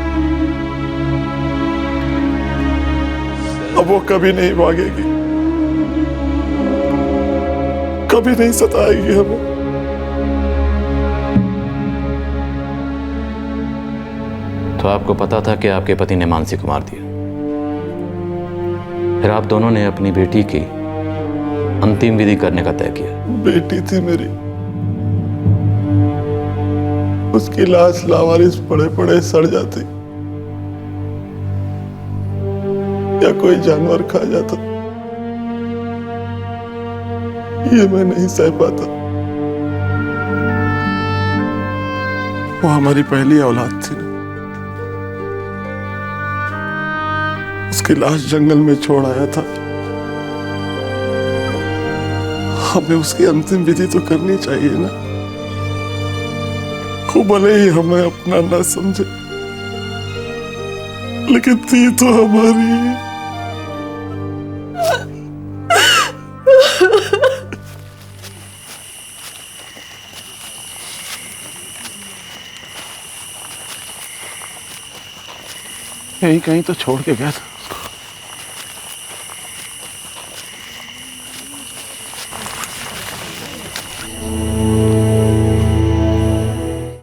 अब वो कभी नहीं भागेगी, कभी नहीं सताएगी हमें। तो आपको पता था कि आपके पति ने मानसी को मार दिया, फिर आप दोनों ने अपनी बेटी की अंतिम विधि करने का तय किया। बेटी थी मेरी, उसकी लाश लावारिस पड़े पड़े सड़ जाती या कोई जानवर खा जाता, ये मैं नहीं सह पाता। वो हमारी पहली औलाद थी ना, उसकी लाश जंगल में छोड़ आया था। हमें उसकी अंतिम विधि तो करनी चाहिए ना। वो भले ही हमें अपना ना समझे, लेकिन थी तो हमारी। यही कहीं तो छोड़ के गया था।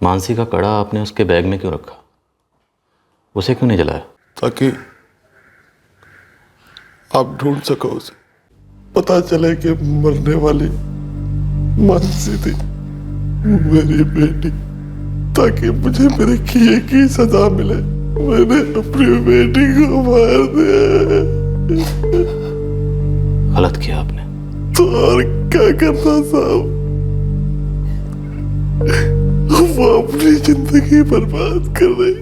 मानसी का कड़ा आपने उसके बैग में क्यों रखा? उसे क्यों नहीं जलाया? ताकि आप ढूंढ सको उसे, पता चले कि मरने वाली मानसी थी मेरी बेटी, ताकि मुझे मेरे किए की सजा मिले। मैंने अपनी बेटी को मार दिया। गलत किया आपने। तो और क्या करता साहब? वो अपनी जिंदगी बर्बाद कर रही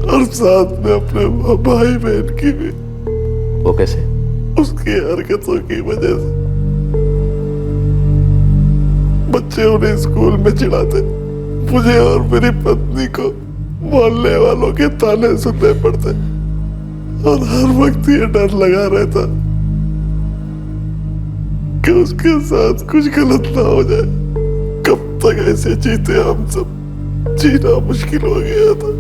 और साथ में अपने भाई बहन की भी। वो कैसे? उसकी हरकतों की वजह से बच्चे उन्हें स्कूल में चिढ़ाते, मुझे और मेरी पत्नी को मोहल्ले वालों के ताने सुनने पड़ते और हर वक्त ये डर लगा रहता कि उसके साथ कुछ गलत ना हो जाए। कब तक ऐसे जीते हम सब, जीना मुश्किल हो गया था।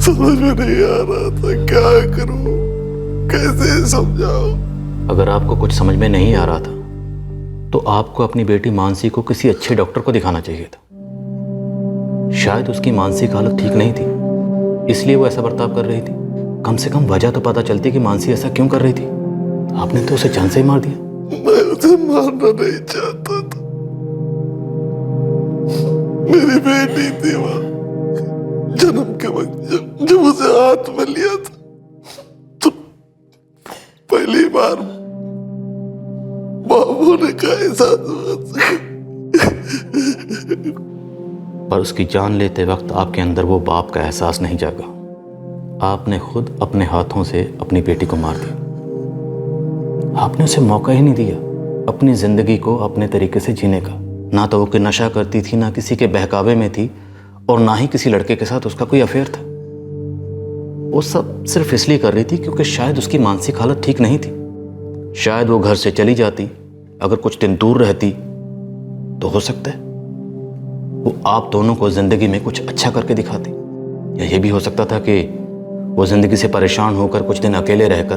समझ में नहीं आ रहा था क्या करूं, कैसे समझाऊं। अगर आपको कुछ समझ में नहीं आ रहा था तो आपको अपनी बेटी मानसी को किसी अच्छे डॉक्टर को दिखाना चाहिए था। शायद उसकी मानसिक हालत ठीक नहीं थी, इसलिए वो ऐसा बर्ताव कर रही थी। कम से कम वजह तो पता चलती कि मानसी ऐसा क्यों कर रही थी। आपने तो उसे जान से ही मार दिया। मैं उसे मारना नहीं चाहता था, मेरी बेटी थी वहां। जन्म के वक्त जब उसे हाथ में लिया था तो पहली बार बाप होने का एहसास हुआ। पर उसकी जान लेते वक्त आपके अंदर वो बाप का एहसास नहीं जागा। आपने खुद अपने हाथों से अपनी बेटी को मार दिया। आपने उसे मौका ही नहीं दिया अपनी जिंदगी को अपने तरीके से जीने का। ना तो वो कोई नशा करती थी, ना किसी के बहकावे में थी, और ना ही किसी लड़के के साथ उसका कोई अफेयर था। वो सब सिर्फ इसलिए कर रही थी क्योंकि शायद उसकी मानसिक हालत ठीक नहीं थी। शायद वो घर से चली जाती, अगर कुछ दिन दूर रहती तो हो सकता है वो आप दोनों को जिंदगी में कुछ अच्छा करके दिखाती। या ये भी हो सकता था कि वो जिंदगी से परेशान होकर कुछ दिन अकेले रहकर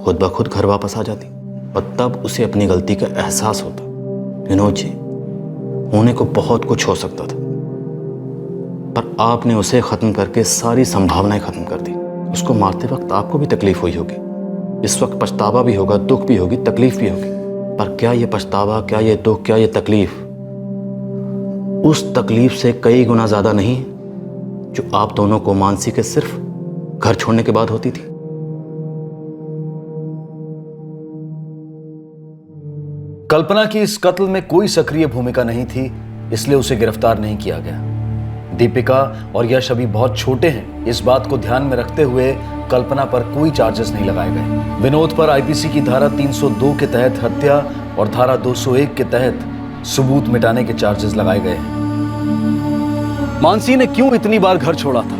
खुद ब खुद घर वापस आ जाती, और तब उसे अपनी गलती का एहसास होता। विनोद जी, होने को बहुत कुछ हो सकता था, पर आपने उसे खत्म करके सारी संभावनाएं खत्म कर दी। उसको मारते वक्त आपको भी तकलीफ हुई होगी, इस वक्त पछतावा भी होगा, दुख भी होगी, तकलीफ भी होगी। पर क्या ये पछतावा, क्या ये दुख, क्या ये तकलीफ उस तकलीफ से कई गुना ज्यादा नहीं जो आप दोनों को मानसी के सिर्फ घर छोड़ने के बाद होती थी? कल्पना की इस कत्ल में कोई सक्रिय भूमिका नहीं थी, इसलिए उसे गिरफ्तार नहीं किया गया। दीपिका और यश अभी बहुत छोटे हैं, इस बात को ध्यान में रखते हुए कल्पना पर कोई चार्जेस नहीं लगाए गए। विनोद पर आईपीसी की धारा 302 के तहत हत्या और धारा 201 के तहत सबूत मिटाने के चार्जेस लगाए गए हैं। मानसी ने क्यों इतनी बार घर छोड़ा था?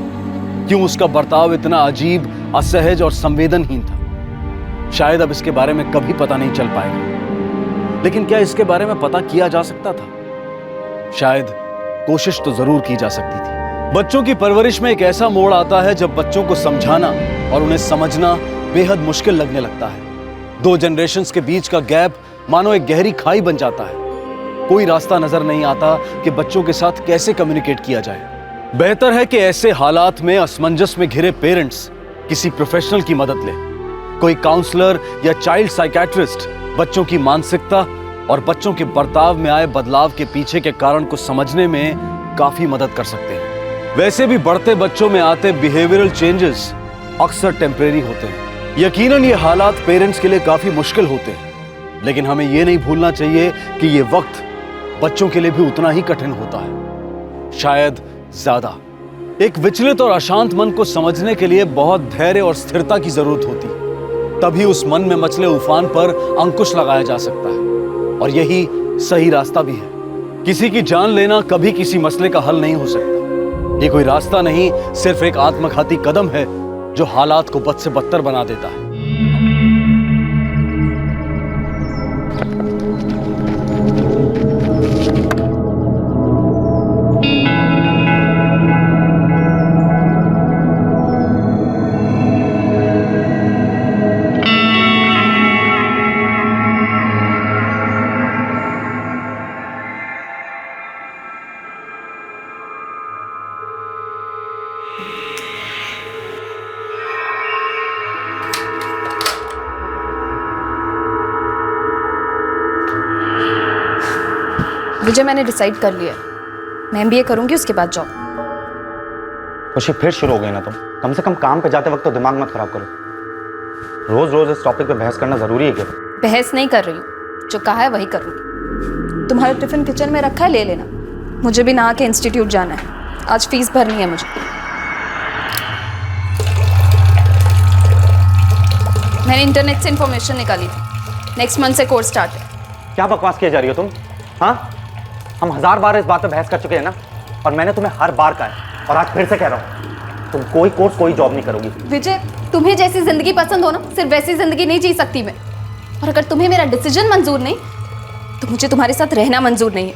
क्यों उसका बर्ताव इतना अजीब, असहज और संवेदनहीन था? शायद अब इसके बारे में कभी पता नहीं चल पाएगा, लेकिन क्या इसके बारे में पता किया जा सकता था? शायद कोशिश तो जरूर की जा सकती थी। बच्चों की परवरिश में एक ऐसा मोड़ आता है जब बच्चों को समझाना और उन्हें समझना बेहद मुश्किल लगने लगता है। दो जनरेशन्स के बीच का गैप मानो एक गहरी खाई बन जाता है। कोई रास्ता नजर नहीं आता कि बच्चों के साथ कैसे कम्युनिकेट किया जाए। बेहतर है कि ऐसे हालात में असमंजस में घिरे पेरेंट्स किसी प्रोफेशनल की मदद लें। कोई काउंसलर या चाइल्ड साइकियाट्रिस्ट बच्चों की मानसिकता और बच्चों के बर्ताव में आए बदलाव के पीछे के कारण को समझने में काफी मदद कर सकते हैं। वैसे भी बढ़ते बच्चों में आते बिहेवियरल चेंजेस अक्सर टेम्परेरी होते हैं। यकीनन ये हालात पेरेंट्स के लिए काफी मुश्किल होते हैं, लेकिन हमें ये नहीं भूलना चाहिए कि ये वक्त बच्चों के लिए भी उतना ही कठिन होता है, शायद ज्यादा। एक विचलित और अशांत मन को समझने के लिए बहुत धैर्य और स्थिरता की जरूरत होती है। तभी उस मन में मचले उफान पर अंकुश लगाया जा सकता है, और यही सही रास्ता भी है। किसी की जान लेना कभी किसी मसले का हल नहीं हो सकता। ये कोई रास्ता नहीं, सिर्फ एक आत्मघाती कदम है जो हालात को बद से बदतर बना देता है। विजय, मैंने डिसाइड कर लिया, मैं एमबीए करूंगी, उसके बाद जॉब। खुशी, फिर शुरू हो गई ना तुम? कम से कम काम पे जाते वक्त तो दिमाग मत खराब करो। रोज रोज इस टॉपिक पे बहस करना जरूरी है क्या? बहस नहीं कर रही हूँ, जो कहा है वही करूंगी। तुम्हारा टिफिन किचन में रखा है, ले लेना। मुझे भी नहा के इंस्टीट्यूट जाना है, आज फीस भरनी है मुझे। मैंने इंटरनेट से इंफॉर्मेशन निकाली थी, नेक्स्ट मंथ से कोर्स स्टार्ट है। क्या बकवास किए जा रही हो तुम? हाँ, हम 1000 बार इस बात पे बहस कर चुके हैं ना, और मैंने तुम्हें हर बार कहा है और आज फिर से कह रहा हूँ, तुम कोई कोर्स, कोई जॉब नहीं करोगी। विजय, तुम्हें जैसी जिंदगी पसंद हो ना, सिर्फ वैसी जिंदगी नहीं जी सकती मैं। और अगर तुम्हें मेरा डिसीजन मंजूर नहीं तो मुझे तुम्हारे साथ रहना मंजूर नहीं है।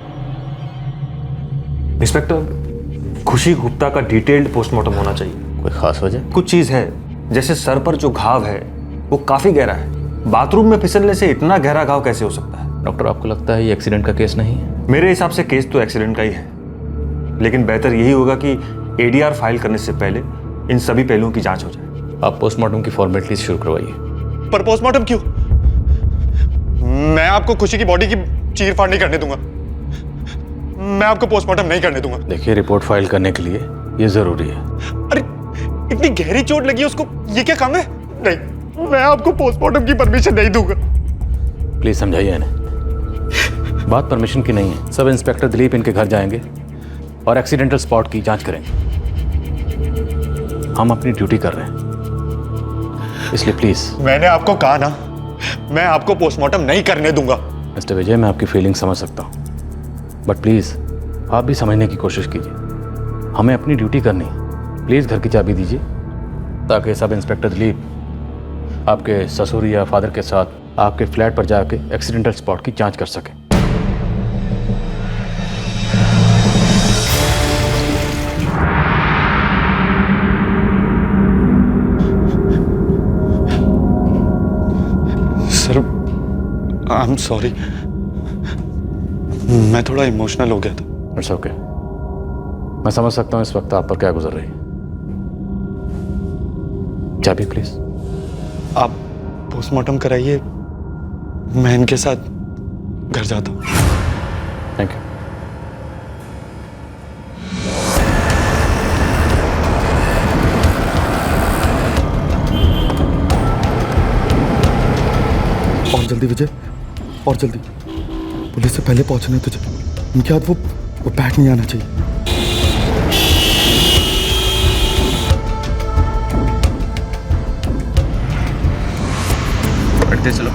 इंस्पेक्टर, खुशी गुप्ता का डिटेल्ड पोस्टमार्टम होना चाहिए। कोई खास वजह? कुछ चीज़ है, जैसे सर पर जो घाव है वो काफ़ी गहरा है। बाथरूम में फिसलने से इतना गहरा घाव कैसे हो सकता है? डॉक्टर, आपको लगता है ये एक्सीडेंट का केस नहीं है? मेरे हिसाब से केस तो एक्सीडेंट का ही है, लेकिन बेहतर यही होगा कि एडीआर फाइल करने से पहले इन सभी पहलुओं की जांच हो जाए। आप पोस्टमार्टम की फॉर्मेलिटीज शुरू करवाइए। पर पोस्टमार्टम क्यों? मैं आपको खुशी की बॉडी की चीर फाड़ नहीं करने दूंगा। मैं आपको पोस्टमार्टम नहीं करने दूंगा। देखिए, रिपोर्ट फाइल करने के लिए ये जरूरी है। अरे इतनी गहरी चोट लगी है उसको, ये क्या काम है? नहीं, मैं आपको पोस्टमार्टम की परमिशन नहीं दूंगा। प्लीज समझाइए इन्हें, बात परमिशन की नहीं है। सब इंस्पेक्टर दिलीप इनके घर जाएंगे और एक्सीडेंटल स्पॉट की जांच करेंगे। हम अपनी ड्यूटी कर रहे हैं, इसलिए प्लीज। मैंने आपको कहा ना, मैं आपको पोस्टमार्टम नहीं करने दूंगा। मिस्टर विजय, मैं आपकी फीलिंग समझ सकता हूँ, बट प्लीज आप भी समझने की कोशिश कीजिए। हमें अपनी ड्यूटी करनी है। प्लीज घर की चाबी दीजिए ताकि सब इंस्पेक्टर दिलीप आपके ससुर या फादर के साथ आपके फ्लैट पर जाके एक्सीडेंटल स्पॉट की जांच कर सकें। सर, आई एम सॉरी, मैं थोड़ा इमोशनल हो गया था। इट्स ओके, मैं समझ सकता हूँ इस वक्त आप पर क्या गुजर रही है। चाबी प्लीज। आप पोस्टमार्टम कराइए, मैं इनके साथ घर जाता हूँ। Thank you. और जल्दी विजय, और जल्दी। पुलिस से पहले पहुंचना है तुझे। उनके हाथ वो बैग नहीं आना चाहिए। बैठते चलो।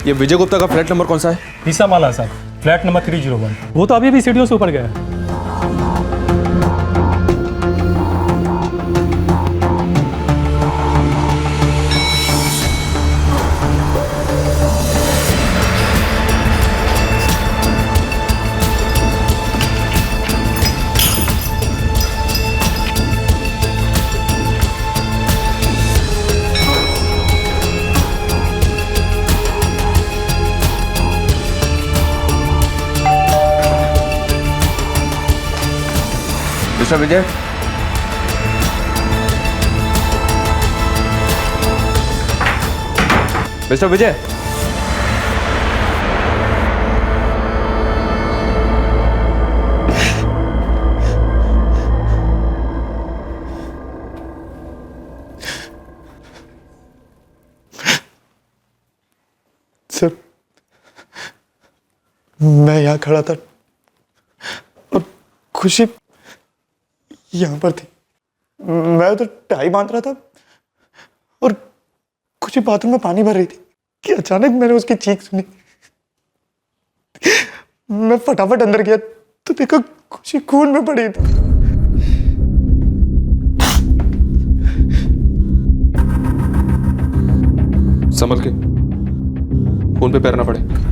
ये विजय गुप्ता का फ्लैट नंबर कौन सा है? तीसरा माला सर, फ्लैट नंबर 301। वो तो अभी भी सीढ़ियों से ऊपर गया है। मिस्टर विजय, मिस्टर विजय, सर, मैं यहाँ खड़ा था और खुशी यहाँ पर थी। मैं तो टाई बांध रहा था और खुशी बाथरूम में पानी भर रही थी कि अचानक मैंने उसकी चीख सुनी। मैं फटाफट अंदर गया तो देखा खुशी खून में पड़ी थी। संभल के, खून पे पैर ना पड़े।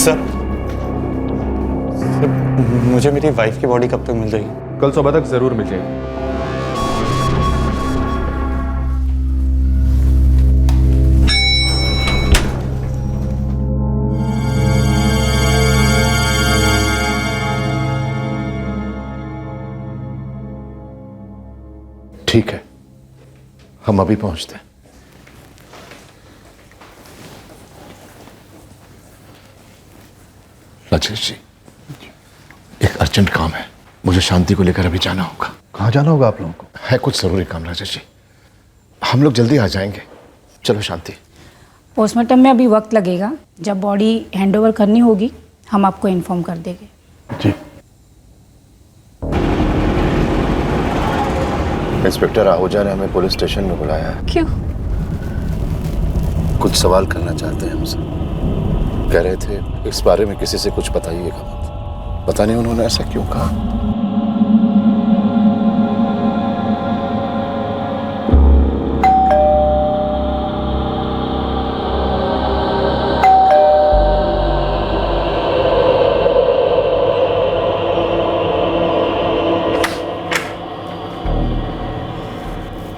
सर, मुझे मेरी वाइफ की बॉडी कब तक मिल जाएगी? कल सुबह तक जरूर मिल जाएगी। ठीक है, हम अभी पहुंचते हैं। राजेश जी, एक अर्जेंट काम है, मुझे शांति को लेकर अभी जाना होगा। कहाँ जाना होगा आप लोगों को? है कुछ जरूरी काम राजेश जी, हम लोग जल्दी आ जाएंगे। चलो शांति। पोस्टमार्टम में अभी वक्त लगेगा, जब बॉडी हैंडओवर करनी होगी हम आपको इन्फॉर्म कर देंगे। जी। इंस्पेक्टर आहूजा ने हमें पुलिस स्टेशन में बुलाया है। क्यों? कुछ सवाल करना चाहते हैं हमसे। कह रहे थे इस बारे में किसी से कुछ बताइएगा मत। पता नहीं उन्होंने ऐसा क्यों कहा।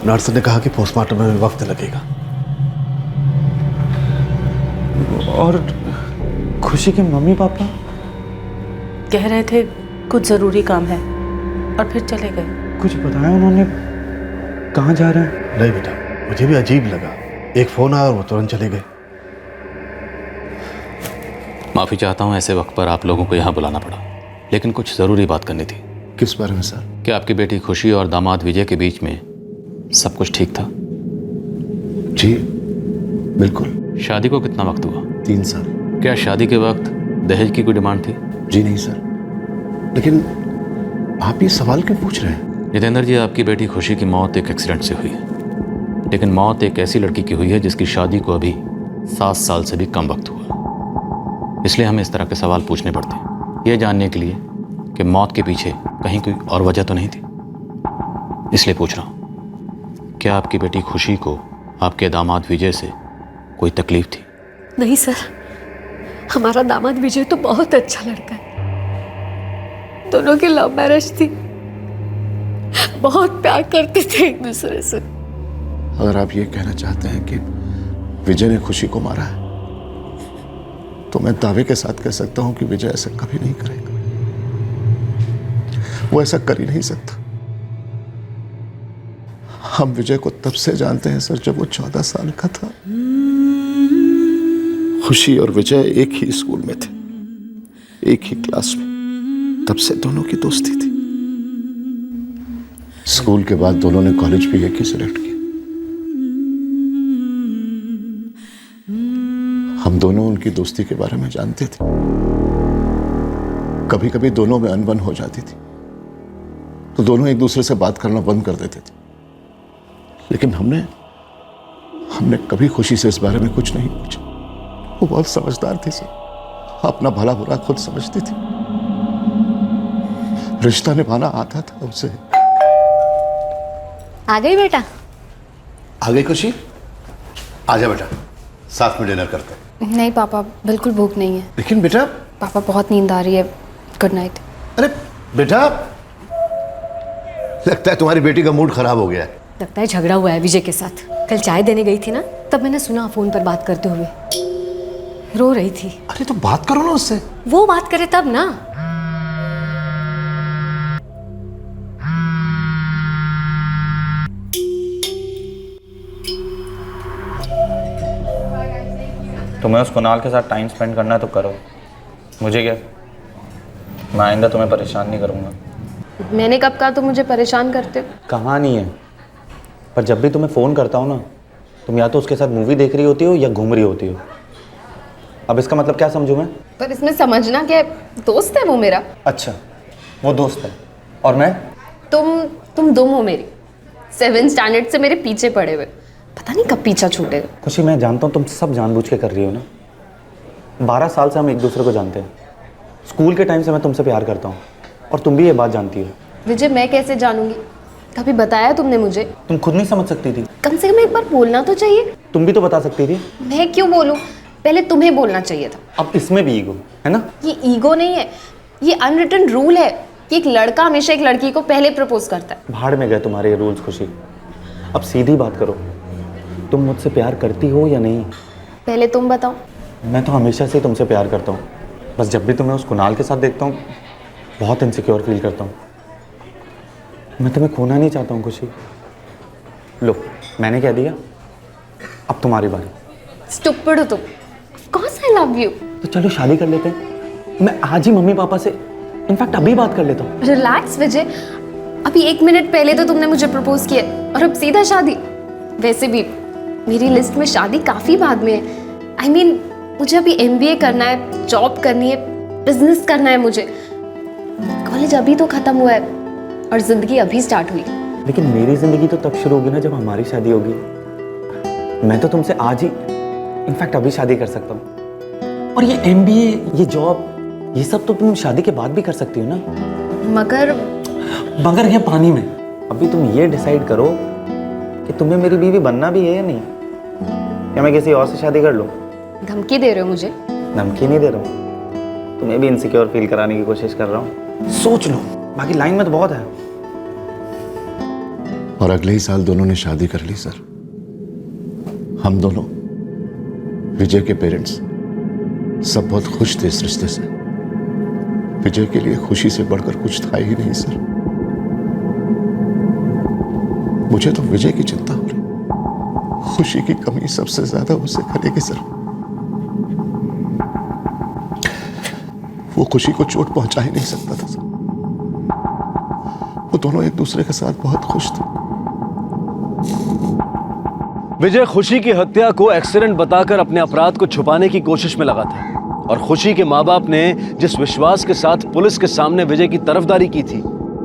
नर्स ने कहा कि पोस्टमार्टम में वक्त लगेगा। और खुशी के मम्मी पापा कह रहे थे कुछ जरूरी काम है और फिर चले गए। कुछ बताया उन्होंने कहाँ जा रहे हैं? नहीं बेटा, मुझे भी अजीब लगा। एक फोन आया और वो तुरंत चले गए। माफ़ी चाहता हूँ ऐसे वक्त पर आप लोगों को यहाँ बुलाना पड़ा, लेकिन कुछ ज़रूरी बात करनी थी। किस बारे में सर? क्या आपकी बेटी खुशी और दामाद विजय के बीच में सब कुछ ठीक था? जी बिल्कुल। शादी को कितना वक्त हुआ? 3 साल। क्या शादी के वक्त दहेज की कोई डिमांड थी? जी नहीं सर। लेकिन आप ये सवाल क्यों पूछ रहे हैं? जितेंद्र जी, आपकी बेटी खुशी की मौत एक एक्सीडेंट से हुई है, लेकिन मौत एक ऐसी लड़की की हुई है जिसकी शादी को अभी 7 साल से भी कम वक्त हुआ। इसलिए हमें इस तरह के सवाल पूछने पड़ते हैं, ये जानने के लिए कि मौत के पीछे कहीं कोई और वजह तो नहीं थी। इसलिए पूछ रहा हूँ, क्या आपकी बेटी खुशी को आपके दामाद विजय से कोई तकलीफ थी? नहीं सर, हमारा दामाद विजय तो बहुत अच्छा लड़का है। दोनों की लव मैरिज थी, बहुत प्यार करते थे एक दूसरे से। अगर आप ये कहना चाहते हैं कि विजय ने खुशी को मारा है, तो मैं दावे के साथ कह सकता हूं कि विजय ऐसा कभी नहीं करेगा। वो ऐसा कर ही नहीं सकता। हम विजय को तब से जानते हैं सर, जब वो 14 साल का था। खुशी और विजय एक ही स्कूल में थे, एक ही क्लास में। तब से दोनों की दोस्ती थी। स्कूल के बाद दोनों ने कॉलेज भी एक ही सेलेक्ट किया। हम दोनों उनकी दोस्ती के बारे में जानते थे। कभी कभी दोनों में अनबन हो जाती थी, तो दोनों एक दूसरे से बात करना बंद कर देते थे। लेकिन हमने कभी खुशी से इस बारे में कुछ नहीं पूछा। वो बहुत समझदार थी सर, अपना भला बुरा खुद समझती थी। रिश्ता निभाना आता था उसे। आ गई बेटा? आ गई खुशी? आजा बेटा, साथ में डिनर करते हैं। नहीं पापा, बिल्कुल भूख नहीं है। लेकिन बेटा। पापा बहुत नींद आ रही है। Good night. अरे बेटा, लगता है तुम्हारी बेटी का मूड खराब हो गया है। लगता है झगड़ा हुआ है विजय के साथ। कल चाय देने गई थी ना, तब मैंने सुना फोन पर बात करते हुए। रो रही थी। अरे तो बात करो ना उससे। वो बात करे तब ना। तुम्हें उस कुणाल के साथ टाइम स्पेंड करना है तो करो, मुझे क्या। मैं आइंदा तुम्हें परेशान नहीं करूँगा। मैंने कब कहा तुम मुझे परेशान करते हो? कहाँ नहीं है, पर जब भी तुम्हें फ़ोन करता हूँ ना, तुम या तो उसके साथ मूवी देख रही होती हो या घूम रही होती हो। अब इसका मतलब क्या समझूँ मैं? पर इसमें समझना क्या है, दोस्त है वो मेरा। अच्छा, वो दोस्त है और मैं? तुम दुम हो मेरी। 7th स्टैंडर्ड से मेरे पीछे पड़े हुए, पता नहीं कब पीछा छूटेगा। खुशी, मैं जानता हूँ तुम सब जानबूझ के कर रही हो ना। 12 साल से हम एक दूसरे को जानते हैं। स्कूल के टाइम से मैं तुमसे प्यार करता हूँ और तुम भी ये बात जानती हो। विजय, मैं कैसे जानूंगी? कभी बताया तुमने मुझे? तुम खुद नहीं समझ सकती थी? कम से कम एक बार बोलना तो चाहिए। तुम भी तो बता सकती थी। मैं क्यों बोलूं? पहले तुम्हें बोलना चाहिए था। अब इसमें भी ईगो है ना? ये ईगो नहीं है, ये अनरिटन रूल है कि एक लड़का हमेशा एक लड़की को पहले प्रपोज करता है। भाड़ में गए तुम्हारे ये रूल्स खुशी। अब सीधी बात करो, तुम मुझसे प्यार करती हो या नहीं? पहले तुम बताओ। मैं तो हमेशा से तुमसे प्यार करता हूँ, बस जब भी तुम्हें उस कुणाल के साथ देखता हूँ बहुत इनसिक्योर फील करता हूँ। मैं तुम्हें खोना नहीं चाहता हूँ खुशी। लो, मैंने कह दिया, अब तुम्हारी बारी। स्टूपिड हो तुम। Of course I love you. तो चलो शादी कर लेते हैं। मैं आज ही मम्मी पापा से इनफैक्ट अभी बात कर लेता हूँ। रिलैक्स विजय, अभी 1 मिनट पहले तो तुमने मुझे प्रपोज किया और अब सीधा शादी। वैसे भी मेरी लिस्ट में शादी काफ़ी बाद में है। I mean, मुझे अभी MBA करना है, जॉब करनी है, बिजनेस करना है मुझे। कॉलेज अभी तो ख़त्म हुआ है और ज़िंदगी अभी स्टार्ट हुई। लेकिन मेरी जिंदगी तो तब शुरू होगी ना जब हमारी शादी होगी। मैं तो तुमसे आज ही, इनफैक्ट अभी शादी कर सकता हूँ। और ये MBA, ये जॉब, ये सब तो तुम शादी के बाद भी कर सकती हो ना। मगर है पानी में। अभी तुम ये डिसाइड करो कि तुम्हें मेरी बीवी बनना भी है या नहीं, या मैं किसी और से शादी कर लूँ। धमकी दे रहे हो मुझे? धमकी नहीं दे रहा हूँ, तुम्हें भी इनसिक्योर फील कराने की कोशिश कर रहा हूँ। सोच लो, बाकी लाइन में तो बहुत है। और अगले ही साल दोनों ने शादी कर ली सर। हम दोनों, विजय के पेरेंट्स सब बहुत खुश थे इस रिश्ते से। विजय के लिए खुशी से बढ़कर कुछ था ही नहीं सर। मुझे तो विजय की चिंता हो रही। खुशी की कमी सबसे ज्यादा उसे करेगी सर। वो खुशी को चोट पहुंचा ही नहीं सकता था सर। वो दोनों एक दूसरे के साथ बहुत खुश थे। विजय खुशी की हत्या को एक्सीडेंट बताकर अपने अपराध को छुपाने की कोशिश में लगा था, और खुशी के माँ बाप ने जिस विश्वास के साथ पुलिस के सामने विजय की तरफदारी की थी,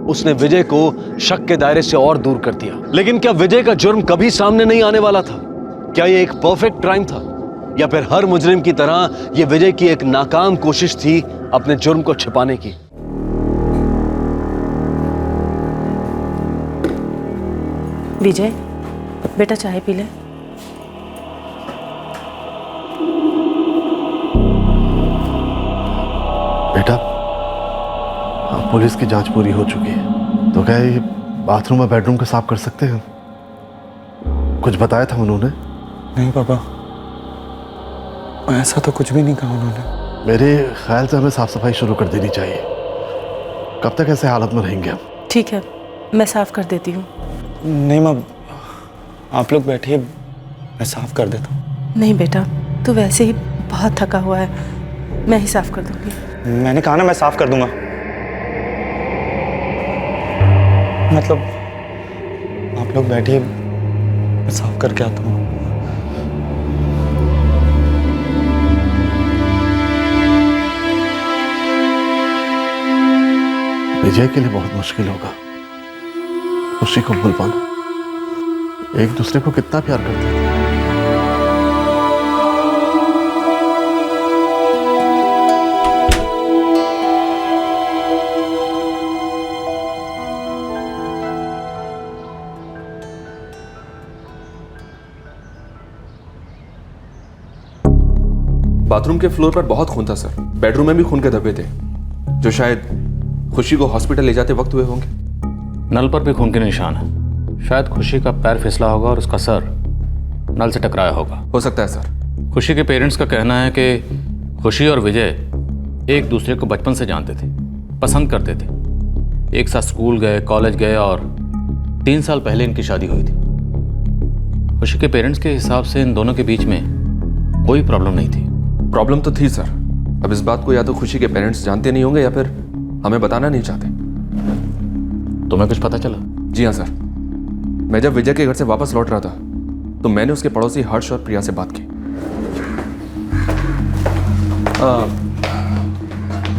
उसने विजय को शक के दायरे से और दूर कर दिया। लेकिन क्या विजय का जुर्म कभी सामने नहीं आने वाला था? क्या यह एक परफेक्ट क्राइम था, या फिर हर मुजरिम की तरह यह विजय की एक नाकाम कोशिश थी अपने जुर्म को छिपाने की? विजय, बेटा चाय पी ले। बेटा, पुलिस की जांच पूरी हो चुकी है, तो क्या ये बाथरूम और बेडरूम को साफ कर सकते हैं? कुछ बताया था उन्होंने? नहीं पापा, ऐसा तो कुछ भी नहीं कहा उन्होंने। मेरे ख्याल से हमें साफ सफाई शुरू कर देनी चाहिए। कब तक ऐसे हालत में रहेंगे हम? ठीक है, मैं साफ कर देती हूँ। नहीं माँ, आप लोग बैठिए, मैं साफ कर देता हूँ। नहीं बेटा, तू वैसे ही बहुत थका हुआ है, मैं ही साफ कर दूंगी। मैंने कहा ना मैं साफ कर दूंगा। मतलब आप लोग बैठिए, मैं साफ करके आता हूँ। विजय के लिए बहुत मुश्किल होगा खुशी को भूल पाना। एक दूसरे को कितना प्यार करते थे। बाथरूम के फ्लोर पर बहुत खून था सर। बेडरूम में भी खून के धब्बे थे, जो शायद खुशी को हॉस्पिटल ले जाते वक्त हुए होंगे। नल पर भी खून के निशान है। शायद खुशी का पैर फिसला होगा और उसका सर नल से टकराया होगा। हो सकता है सर। खुशी के पेरेंट्स का कहना है कि खुशी और विजय एक दूसरे को बचपन से जानते थे, पसंद करते थे। एक साथ स्कूल गए, कॉलेज गए, और 3 साल पहले इनकी शादी हुई थी। खुशी के पेरेंट्स के हिसाब से इन दोनों के बीच में कोई प्रॉब्लम नहीं थी। प्रॉब्लम तो थी सर। अब इस बात को या तो खुशी के पेरेंट्स जानते नहीं होंगे या फिर हमें बताना नहीं चाहते। तुम्हें कुछ पता चला? जी हाँ सर। मैं जब विजय के घर से वापस लौट रहा था तो मैंने उसके पड़ोसी हर्ष और प्रिया से बात की।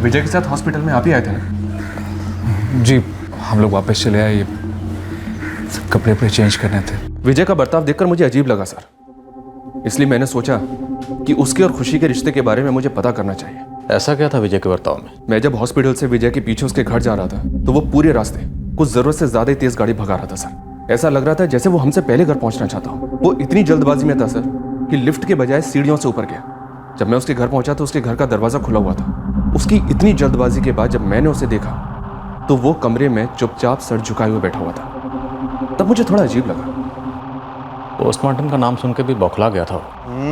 विजय के साथ हॉस्पिटल में आप ही आए थे ना? जी, हम लोग वापस चले आए, कपड़े पे चेंज करने थे। विजय का बर्ताव देखकर मुझे अजीब लगा सर, इसलिए मैंने सोचा कि उसके और खुशी के रिश्ते के बारे में मुझे पता करना चाहिए। ऐसा क्या था विजय के बर्ताव में? मैं जब हॉस्पिटल से विजय के पीछे उसके घर जा रहा था तो वो पूरे रास्ते कुछ जरूरत से ज्यादा तेज गाड़ी भगा रहा था सर। ऐसा लग रहा था जैसे वो हमसे पहले घर पहुंचना चाहता हो। वो इतनी जल्दबाजी में था सर कि लिफ्ट के बजाय सीढ़ियों से ऊपर गया। जब मैं उसके घर पहुंचा तो उसके घर का दरवाजा खुला हुआ था। उसकी इतनी जल्दबाजी के बाद जब मैंने उसे देखा तो वो कमरे में चुपचाप सर झुकाए हुए बैठा हुआ था। तब मुझे थोड़ा अजीब लगा। पोस्टमार्टम का नाम सुन के भी बौखला गया था।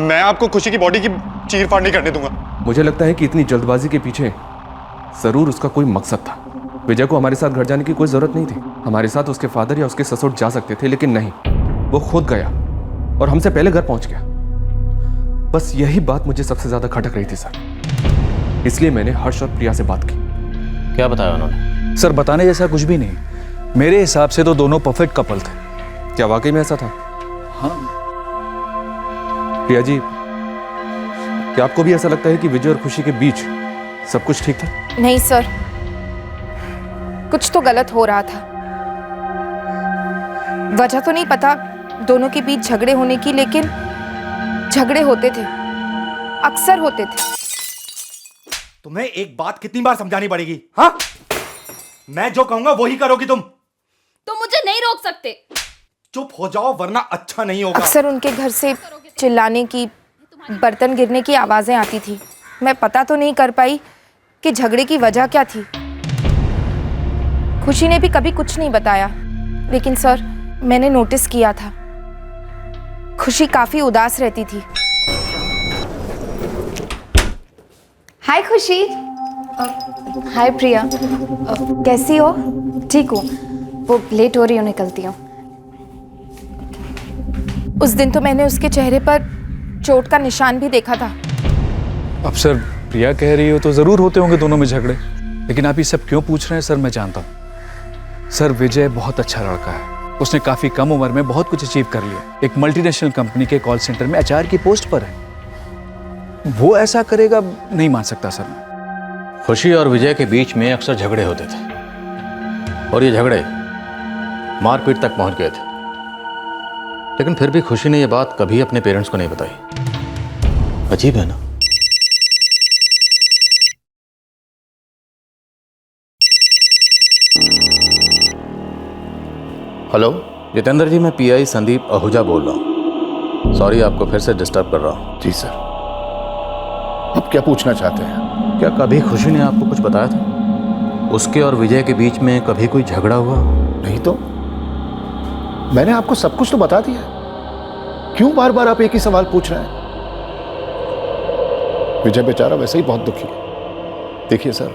मैं आपको खुशी की बॉडी की चीर फाड़ नहीं करने दूंगा। मुझे लगता है कि इतनी जल्दबाजी के पीछे जरूर उसका कोई मकसद था। विजय को हमारे साथ घर जाने की कोई जरूरत नहीं थी। हमारे साथ उसके फादर या उसके ससुर जा सकते थे, लेकिन नहीं, वो खुद गया और हमसे पहले घर पहुंच गया। बस यही बात मुझे सबसे ज्यादा खटक रही थी सर, इसलिए मैंने हर्ष और प्रिया से बात की। क्या बताया उन्होंने? सर, बताने जैसा कुछ भी नहीं। मेरे हिसाब से तो दोनों परफेक्ट कपल थे। क्या वाकई में ऐसा था? हाँ। प्रिया जी, क्या आपको भी ऐसा लगता है कि विजय और खुशी के बीच सब कुछ ठीक था? नहीं सर, कुछ तो गलत हो रहा था। वजह तो नहीं पता दोनों के बीच झगड़े होने की, लेकिन झगड़े होते थे, अक्सर होते थे। तुम्हें एक बात कितनी बार समझानी पड़ेगी? हाँ, मैं जो कहूंगा वही करोगी तुम। तो मुझे नहीं रोक सकते। चुप हो जाओ वरना अच्छा नहीं होगा। अक्सर उनके घर से चिल्लाने की, बर्तन गिरने की आवाजें आती थी। मैं पता तो नहीं कर पाई कि झगड़े की वजह क्या थी। खुशी ने भी कभी कुछ नहीं बताया, लेकिन सर मैंने नोटिस किया था, खुशी काफी उदास रहती थी। हाय खुशी। हाय प्रिया, कैसी हो? ठीक हूँ, वो लेट हो रही हूँ, निकलती हूँ। उस दिन तो मैंने उसके चेहरे पर चोट का निशान भी देखा था। अब सर प्रिया कह रही हो तो ज़रूर होते होंगे दोनों में झगड़े, लेकिन आप ये सब क्यों पूछ रहे हैं सर? मैं जानता हूँ सर, विजय बहुत अच्छा लड़का है। उसने काफ़ी कम उम्र में बहुत कुछ अचीव कर लिया। एक मल्टीनेशनल कंपनी के कॉल सेंटर में एचआर की पोस्ट पर है। वो ऐसा करेगा नहीं मान सकता सर मैं। खुशी और विजय के बीच में अक्सर झगड़े होते थे और ये झगड़े मारपीट तक पहुंच गए थे, लेकिन फिर भी खुशी ने यह बात कभी अपने पेरेंट्स को नहीं बताई। अजीब है ना? हेलो जितेंद्र जी, मैं पीआई संदीप आहूजा बोल रहा हूँ। सॉरी आपको फिर से डिस्टर्ब कर रहा हूँ। जी सर, अब क्या पूछना चाहते हैं? क्या कभी खुशी ने आपको कुछ बताया था? उसके और विजय के बीच में कभी कोई झगड़ा हुआ? नहीं तो मैंने आपको सब कुछ तो बता दिया। क्यों बार बार आप एक ही सवाल पूछ रहे हैं? विजय बेचारा वैसे ही बहुत दुखी है। देखिए सर,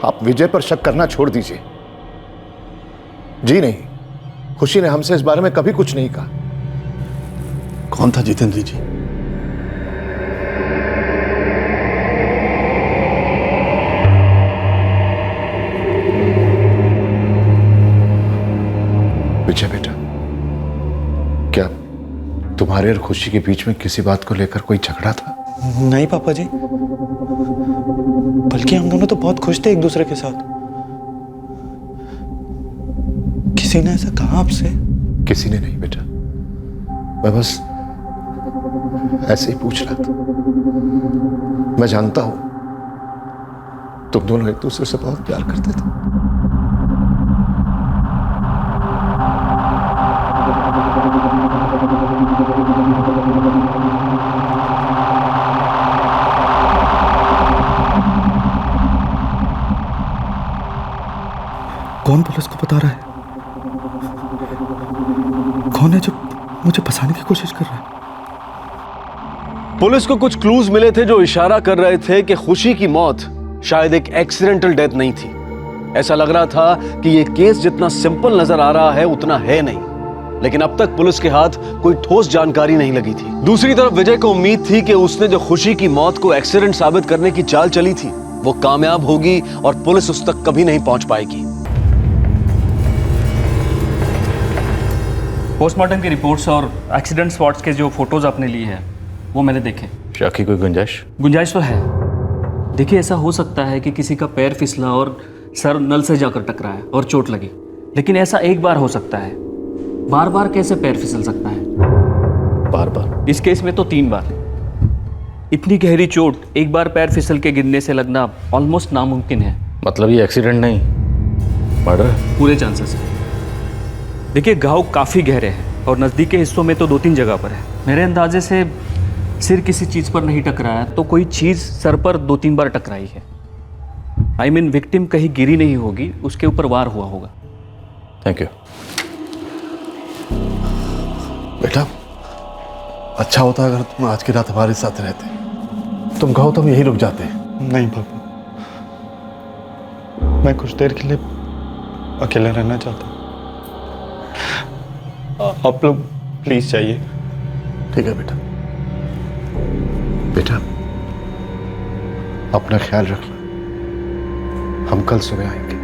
आप विजय पर शक करना छोड़ दीजिए। जी नहीं, खुशी ने हमसे इस बारे में कभी कुछ नहीं कहा। कौन था जितेंद्र जी? विजय बेटा, क्या तुम्हारे और खुशी के बीच में किसी बात को लेकर कोई झगड़ा था? नहीं पापा जी, बल्कि हम दोनों तो बहुत खुश थे एक दूसरे के साथ। किसी ने ऐसा कहा आपसे? किसी ने नहीं बेटा, मैं बस ऐसे ही पूछ रहा था। मैं जानता हूं तुम दोनों एक दूसरे से बहुत प्यार करते थे। कौन पुलिस को बता रहा है? कौन है जो मुझे फंसाने की कोशिश कर रहा है? पुलिस को कुछ क्लूज मिले थे जो इशारा कर रहे थे कि खुशी की मौत शायद एक एक्सीडेंटल डेथ नहीं थी। ऐसा लग रहा था कि यह केस जितना सिंपल नजर आ रहा है उतना है नहीं, लेकिन अब तक पुलिस के हाथ कोई ठोस जानकारी नहीं लगी थी। दूसरी तरफ विजय को उम्मीद थी कि उसने जो खुशी की मौत को एक्सीडेंट साबित करने की चाल चली थी वो कामयाब होगी और पुलिस उस तक कभी नहीं पहुंच पाएगी। पोस्टमार्टम की रिपोर्ट्स और एक्सीडेंट स्पॉट्स के जो फोटोज आपने लिए हैं वो मैंने देखे। शक की कोई गुंजाइश? गुंजाइश तो है। देखिए, ऐसा हो सकता है कि किसी का पैर फिसला और सर नल से जाकर टकराया और चोट लगी, लेकिन ऐसा एक बार हो सकता है। बार बार कैसे पैर फिसल सकता है? बार बार? इस केस में तो 3 बार। इतनी गहरी चोट एक बार पैर फिसल के गिरने से लगना ऑलमोस्ट नामुमकिन है। मतलब ये एक्सीडेंट नहीं, मर्डर? पूरे चांसेस है। देखिए, घाव काफ़ी गहरे हैं और नज़दीक के हिस्सों में तो 2-3 जगह पर है। मेरे अंदाजे से सिर किसी चीज़ पर नहीं टकराया तो कोई चीज़ सर पर 2-3 बार टकराई है। I mean, विक्टिम कहीं गिरी नहीं होगी, उसके ऊपर वार हुआ होगा। Thank you. बेटा, अच्छा होता अगर तुम आज की रात हमारे साथ रहते। तुम कहो तो हम यही रुक जाते। नहीं पापा, मैं कुछ देर के लिए अकेला रहना चाहता हूँ। आप लोग प्लीज जाइए। ठीक है बेटा। बेटा, अपना ख्याल रखना। हम कल सुबह आएंगे।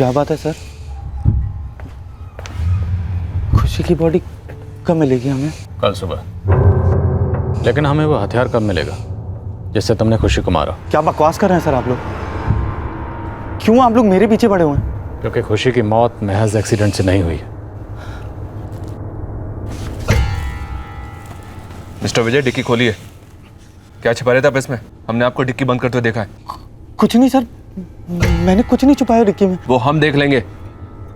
क्या बात है सर? खुशी की बॉडी कब मिलेगी हमें? कल सुबह। लेकिन हमें वो हथियार कब मिलेगा जिससे तुमने खुशी को मारा? क्या बकवास कर रहे हैं सर आप लोग? क्यों आप लोग मेरे पीछे पड़े हुए हैं? क्योंकि खुशी की मौत महज एक्सीडेंट से नहीं हुई है। मिस्टर विजय, डिक्की खोलिए। क्या छिपा रहे थे आप इसमें? हमने आपको डिक्की बंद करते हुए देखा है। कुछ नहीं सर, मैंने कुछ नहीं छुपाया डिक्की में। वो हम देख लेंगे,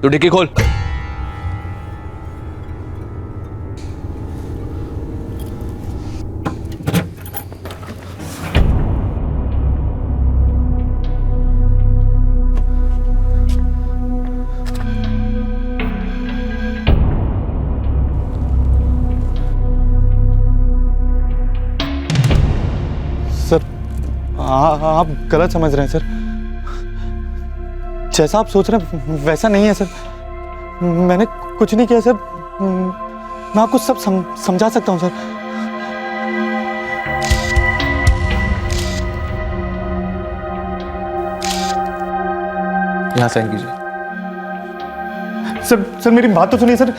तो डिक्की खोल। आप गलत समझ रहे हैं सर। जैसा आप सोच रहे हैं वैसा नहीं है सर। मैंने कुछ नहीं किया सर। मैं आपको सब समझा सकता हूं सर। यहां साइन कीजिए। सर मेरी बात तो सुनिए सर।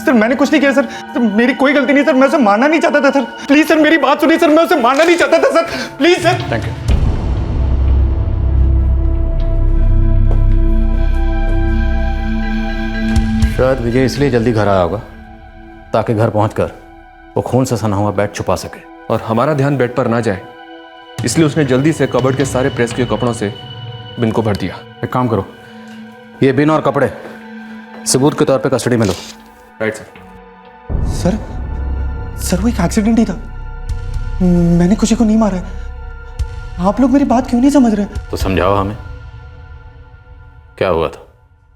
सर मैंने कुछ नहीं किया सर। मेरी कोई गलती नहीं सर। मैं उसे मारना नहीं चाहता था सर। प्लीज सर मेरी बात सुनिए सर। मैं उसे मारना नहीं चाहता था sir. Please sir. Thank you. शायद विजय इसलिए जल्दी घर आया होगा ताकि घर पहुंचकर वो खून से सना हुआ बेड छुपा सके। और हमारा ध्यान बेड पर ना जाए, इसलिए उसने जल्दी से कबर्ड के सारे प्रेस किए कपड़ों से बिन को भर दिया। एक काम करो, ये बिन और कपड़े सबूत के तौर पे कस्टडी में लो। Right sir. सर वो एक एक्सीडेंट ही था। मैंने खुशी को नहीं मारा है। आप लोग मेरी बात क्यों नहीं समझ रहे? तो समझाओ हमें, क्या हुआ था?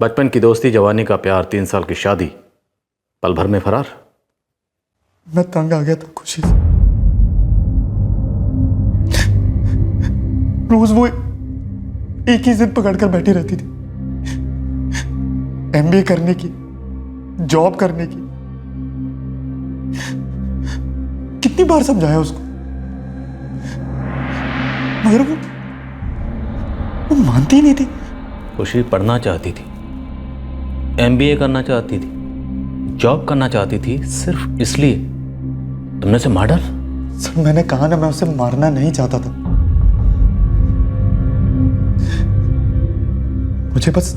बचपन की दोस्ती, जवानी का प्यार, 3 साल की शादी, पल भर में फरार। मैं तंग आ गया था खुशी से। रोज वो एक ही जिद पकड़कर बैठी रहती थी, एमबीए करने की, जॉब करने की। कितनी बार समझाया उसको, मगर वो मानती ही नहीं थी। खुशी पढ़ना चाहती थी, एमबीए करना चाहती थी, जॉब करना चाहती थी, सिर्फ इसलिए तुमने उसे मार डाला? सर मैंने कहा ना, मैं उसे मारना नहीं चाहता था। मुझे बस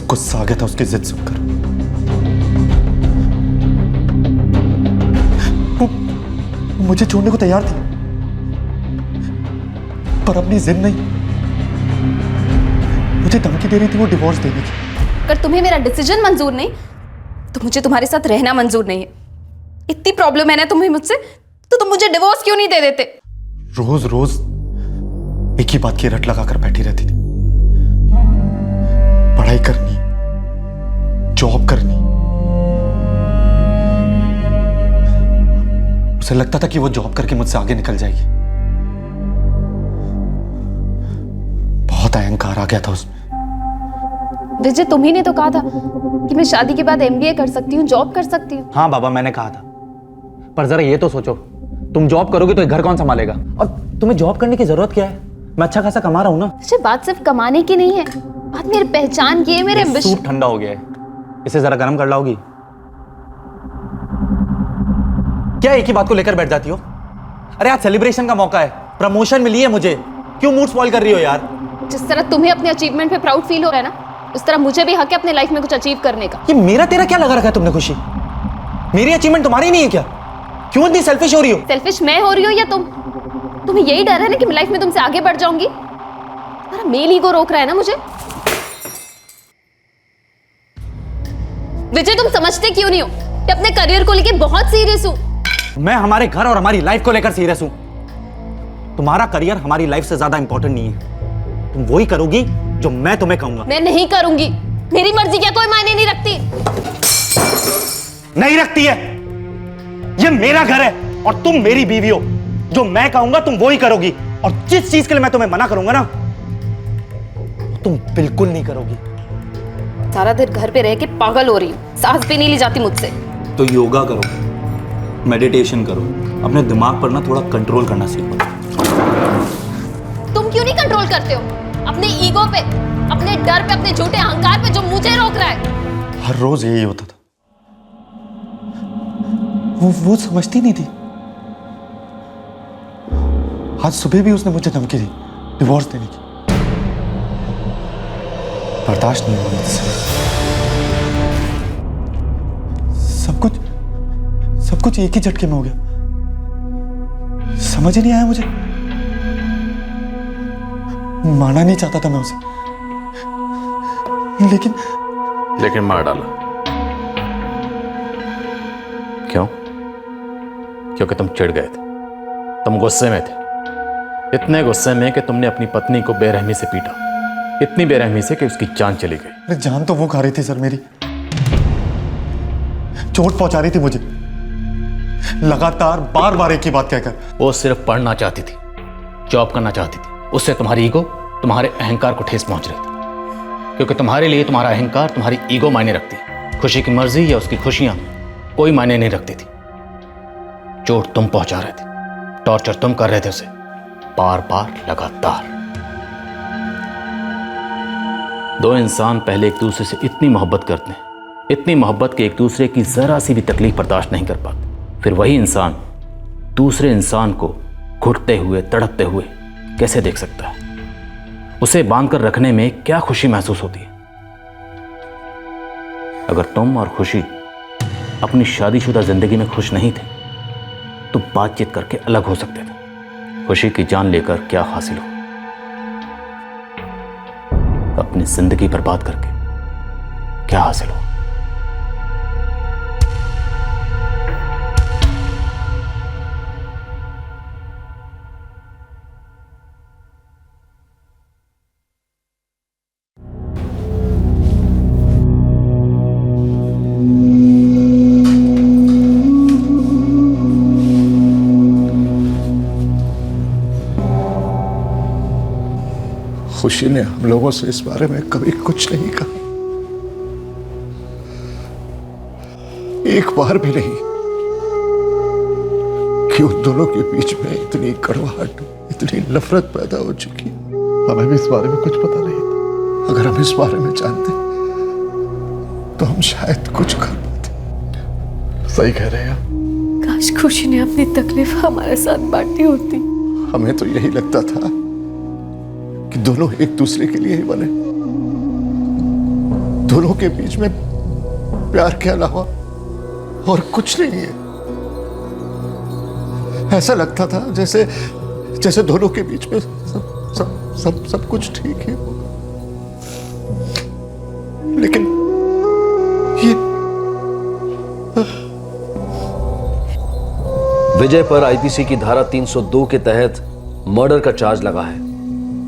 गुस्सा आ गया था उसकी जिद सुनकर। वो मुझे छोड़ने को तैयार थी, पर अपनी जिद नहीं, मुझे धमकी दे रही थी वो डिवोर्स देने की। अगर तुम्हें मेरा डिसीजन मंजूर नहीं तो मुझे तुम्हारे साथ रहना मंजूर नहीं है। इतनी प्रॉब्लम है ना तुम्हें मुझसे, तो तुम मुझे डिवोर्स क्यों नहीं दे देते? रोज रोज एक ही बात की रट लगाकर बैठी रहती थी। पढ़ाई करनी, जॉब करनी। उसे लगता था कि वो जॉब करके मुझसे आगे निकल जाएगी। बहुत अहंकार आ गया था उसमें। विजय, तुम ही ने तो कहा था कि मैं शादी के बाद एमबीए कर सकती हूँ, जॉब कर सकती हूँ। हाँ बाबा, मैंने कहा था, पर जरा ये तो सोचो, तुम जॉब करोगे तो घर कौन संभालेगा? और तुम्हें जॉब करने की जरूरत क्या है? मैं अच्छा खासा कमा रहा हूं ना। विजय, बात सिर्फ कमाने की नहीं है, बात मेरी पहचान की है, मेरे सूप ठंडा हो गया है, इसे जरा गर्म कर लाओगी? क्या एक ही बात को लेकर बैठ जाती हो? अरे आज सेलिब्रेशन का मौका है, प्रमोशन मिली है मुझे, क्यों मूड स्पॉइल कर रही हो यार? जिस तरह तुम्हें अपने अचीवमेंट पे प्राउड फील हो रहा है ना, उस तरह मुझे भी हक है अपने लाइफ में कुछ अचीव करने का। ये मेरा तेरा क्या लगा रखा है तुमने खुशी? मेरी अचीवमेंट तुम्हारी नहीं है क्या? क्यों इतनी सेल्फिश हो रही हो? सेल्फिश मैं हो रही हूँ या तुम? तुम्हें यही डर है ना कि मैं लाइफ में तुमसे आगे बढ़ जाऊंगी? तुम्हारा मेल ईगो रोक रहा है ना मुझे। विजय, तुम समझते क्यों नहीं हो कि अपने करियर को लेके बहुत सीरियस हूं। मैं हमारे घर और हमारी लाइफ को लेकर सीरियस हूं। तुम्हारा करियर हमारी लाइफ से ज्यादा इंपॉर्टेंट नहीं है। तुम वही करोगी जो मैं तुम्हें कहूंगा। मैं नहीं करूंगी, मेरी मर्जी क्या कोई मायने नहीं रखती। नहीं रखती है, ये मेरा घर है और तुम मेरी बीवी हो। जो मैं कहूंगा तुम वो ही करोगी, और जिस चीज के लिए मैं तुम्हें मना करूंगा ना, तुम बिल्कुल नहीं करोगी। सारा दिन घर पे रह के पागल हो रही हूँ, सांस भी नहीं ली जाती मुझसे। तो योगा करो, मेडिटेशन करो, अपने दिमाग पर ना थोड़ा कंट्रोल करना सीखो। तुम क्यों नहीं कंट्रोल करते हो? अपने ईगो पे, अपने डर पे, अपने झूठे अहंकार पे जो मुझे रोक रहा है। हर रोज यही होता था। वो समझती नहीं थी। आज सुबह भी उसने मुझे धमकी दी डिवोर्स देने की। बर्दाश्त नहीं हुआ मुझसे। सब कुछ एक ही झटके में हो गया। समझ ही नहीं आया मुझे। मारना नहीं चाहता था मैं उसे, लेकिन मार डाला। क्यों? क्योंकि तुम चिढ़ गए थे, तुम गुस्से में थे, इतने गुस्से में कि तुमने अपनी पत्नी को बेरहमी से पीटा, इतनी बेरहमी से कि उसकी जान चली गई। अरे जान तो वो खा रही थी सर, मेरी चोट पहुंचा रही थी मुझे, लगातार बार बार एक ही बात कहकर। वो सिर्फ पढ़ना चाहती थी, जॉब करना चाहती थी, उससे तुम्हारी ईगो, तुम्हारे अहंकार को ठेस पहुंच रही थी। क्योंकि तुम्हारे लिए तुम्हारा अहंकार, तुम्हारी ईगो मायने रखती है। खुशी की मर्जी या उसकी खुशियां कोई मायने नहीं रखती थी। चोट तुम पहुंचा रहे थे, टॉर्चर तुम कर रहे थे उसे, बार बार लगातार। दो इंसान पहले एक दूसरे से इतनी मोहब्बत करते हैं, इतनी मोहब्बत कि एक दूसरे की जरा सी भी तकलीफ बर्दाश्त नहीं कर पाते। फिर वही इंसान दूसरे इंसान को घुटते हुए, तड़पते हुए कैसे देख सकता है? उसे बांधकर रखने में क्या खुशी महसूस होती है? अगर तुम और खुशी अपनी शादीशुदा जिंदगी में खुश नहीं थे तो बातचीत करके अलग हो सकते थे। खुशी की जान लेकर क्या हासिल हो? अपनी जिंदगी बर्बाद करके क्या हासिल हो? खुशी ने हम लोगों से इस बारे में कभी कुछ नहीं कहा, एक बार भी नहीं, कि उन दोनों के बीच में इतनी कड़वाहट, इतनी नफरत पैदा हो चुकी। हमें भी इस बारे में कुछ पता नहीं था। अगर हम इस बारे में जानते तो हम शायद कुछ कर पाते। सही कह रहे हैं आप। काश खुशी ने अपनी तकलीफ हमारे साथ बांटी होती। हमें तो यही लगता था कि दोनों एक दूसरे के लिए ही बने, दोनों के बीच में प्यार के अलावा और कुछ नहीं है। ऐसा लगता था जैसे दोनों के बीच में सब कुछ ठीक है, लेकिन ये विजय पर आईपीसी की धारा 302 के तहत मर्डर का चार्ज लगा है।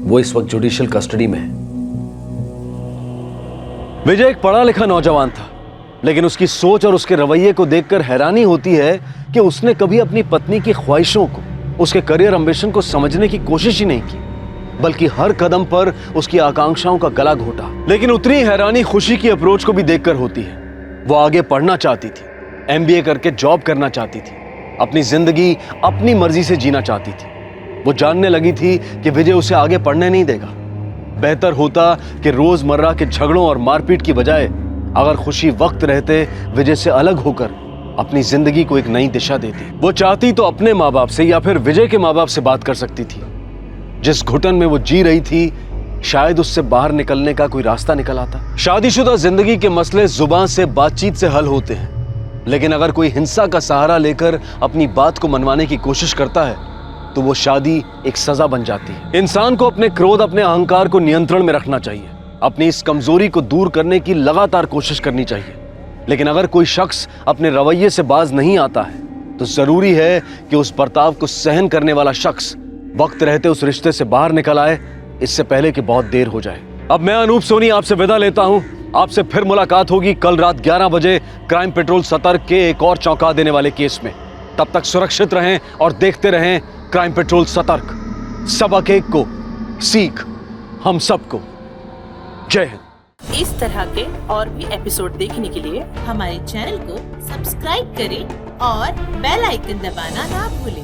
वो इस वक्त जुडिशियल कस्टडी में है। विजय एक पढ़ा लिखा नौजवान था, लेकिन उसकी सोच और उसके रवैये को देखकर हैरानी होती है कि उसने कभी अपनी पत्नी की ख्वाहिशों को, उसके करियर एम्बिशन को समझने की कोशिश ही नहीं की, बल्कि हर कदम पर उसकी आकांक्षाओं का गला घोटा। लेकिन उतनी हैरानी खुशी की अप्रोच को भी देखकर होती है। वो आगे पढ़ना चाहती थी, एमबीए करके जॉब करना चाहती थी, अपनी जिंदगी अपनी मर्जी से जीना चाहती थी। वो जानने लगी थी कि विजय उसे आगे पढ़ने नहीं देगा। बेहतर होता कि रोजमर्रा के झगड़ों और मारपीट की बजाय अगर खुशी वक्त रहते विजय से अलग होकर अपनी जिंदगी को एक नई दिशा देती। वो चाहती तो अपने माँ बाप से या फिर विजय के माँ बाप से बात कर सकती थी। जिस घुटन में वो जी रही थी, शायद उससे बाहर निकलने का कोई रास्ता निकल आता। शादीशुदा जिंदगी के मसले जुबान से, बातचीत से हल होते हैं, लेकिन अगर कोई हिंसा का सहारा लेकर अपनी बात को मनवाने की कोशिश करता है तो वो शादी एक सजा बन जाती है। इंसान को अपने क्रोध, अपने अहंकार को नियंत्रण में रखना चाहिए, अपनी इस कमजोरी को दूर करने की लगातार कोशिश करनी चाहिए। लेकिन अगर कोई शख्स अपने रवैये से बाज नहीं आता है तो जरूरी है कि उस बर्ताव को सहन करने वाला शख्स वक्त रहते उस रिश्ते से बाहर निकल आए, इससे पहले कि बहुत देर हो जाए। अब मैं अनूप सोनी आपसे विदा लेता हूं। आपसे फिर मुलाकात होगी कल रात 11 बजे क्राइम पेट्रोल सतर्क के एक और चौंका देने वाले केस में। तब तक सुरक्षित रहें और देखते रहें क्राइम पेट्रोल सतर्क। सबक एक को, सीख हम सबको। जय हिंद। इस तरह के और भी एपिसोड देखने के लिए हमारे चैनल को सब्सक्राइब करें और बेल आइकन दबाना ना भूलें।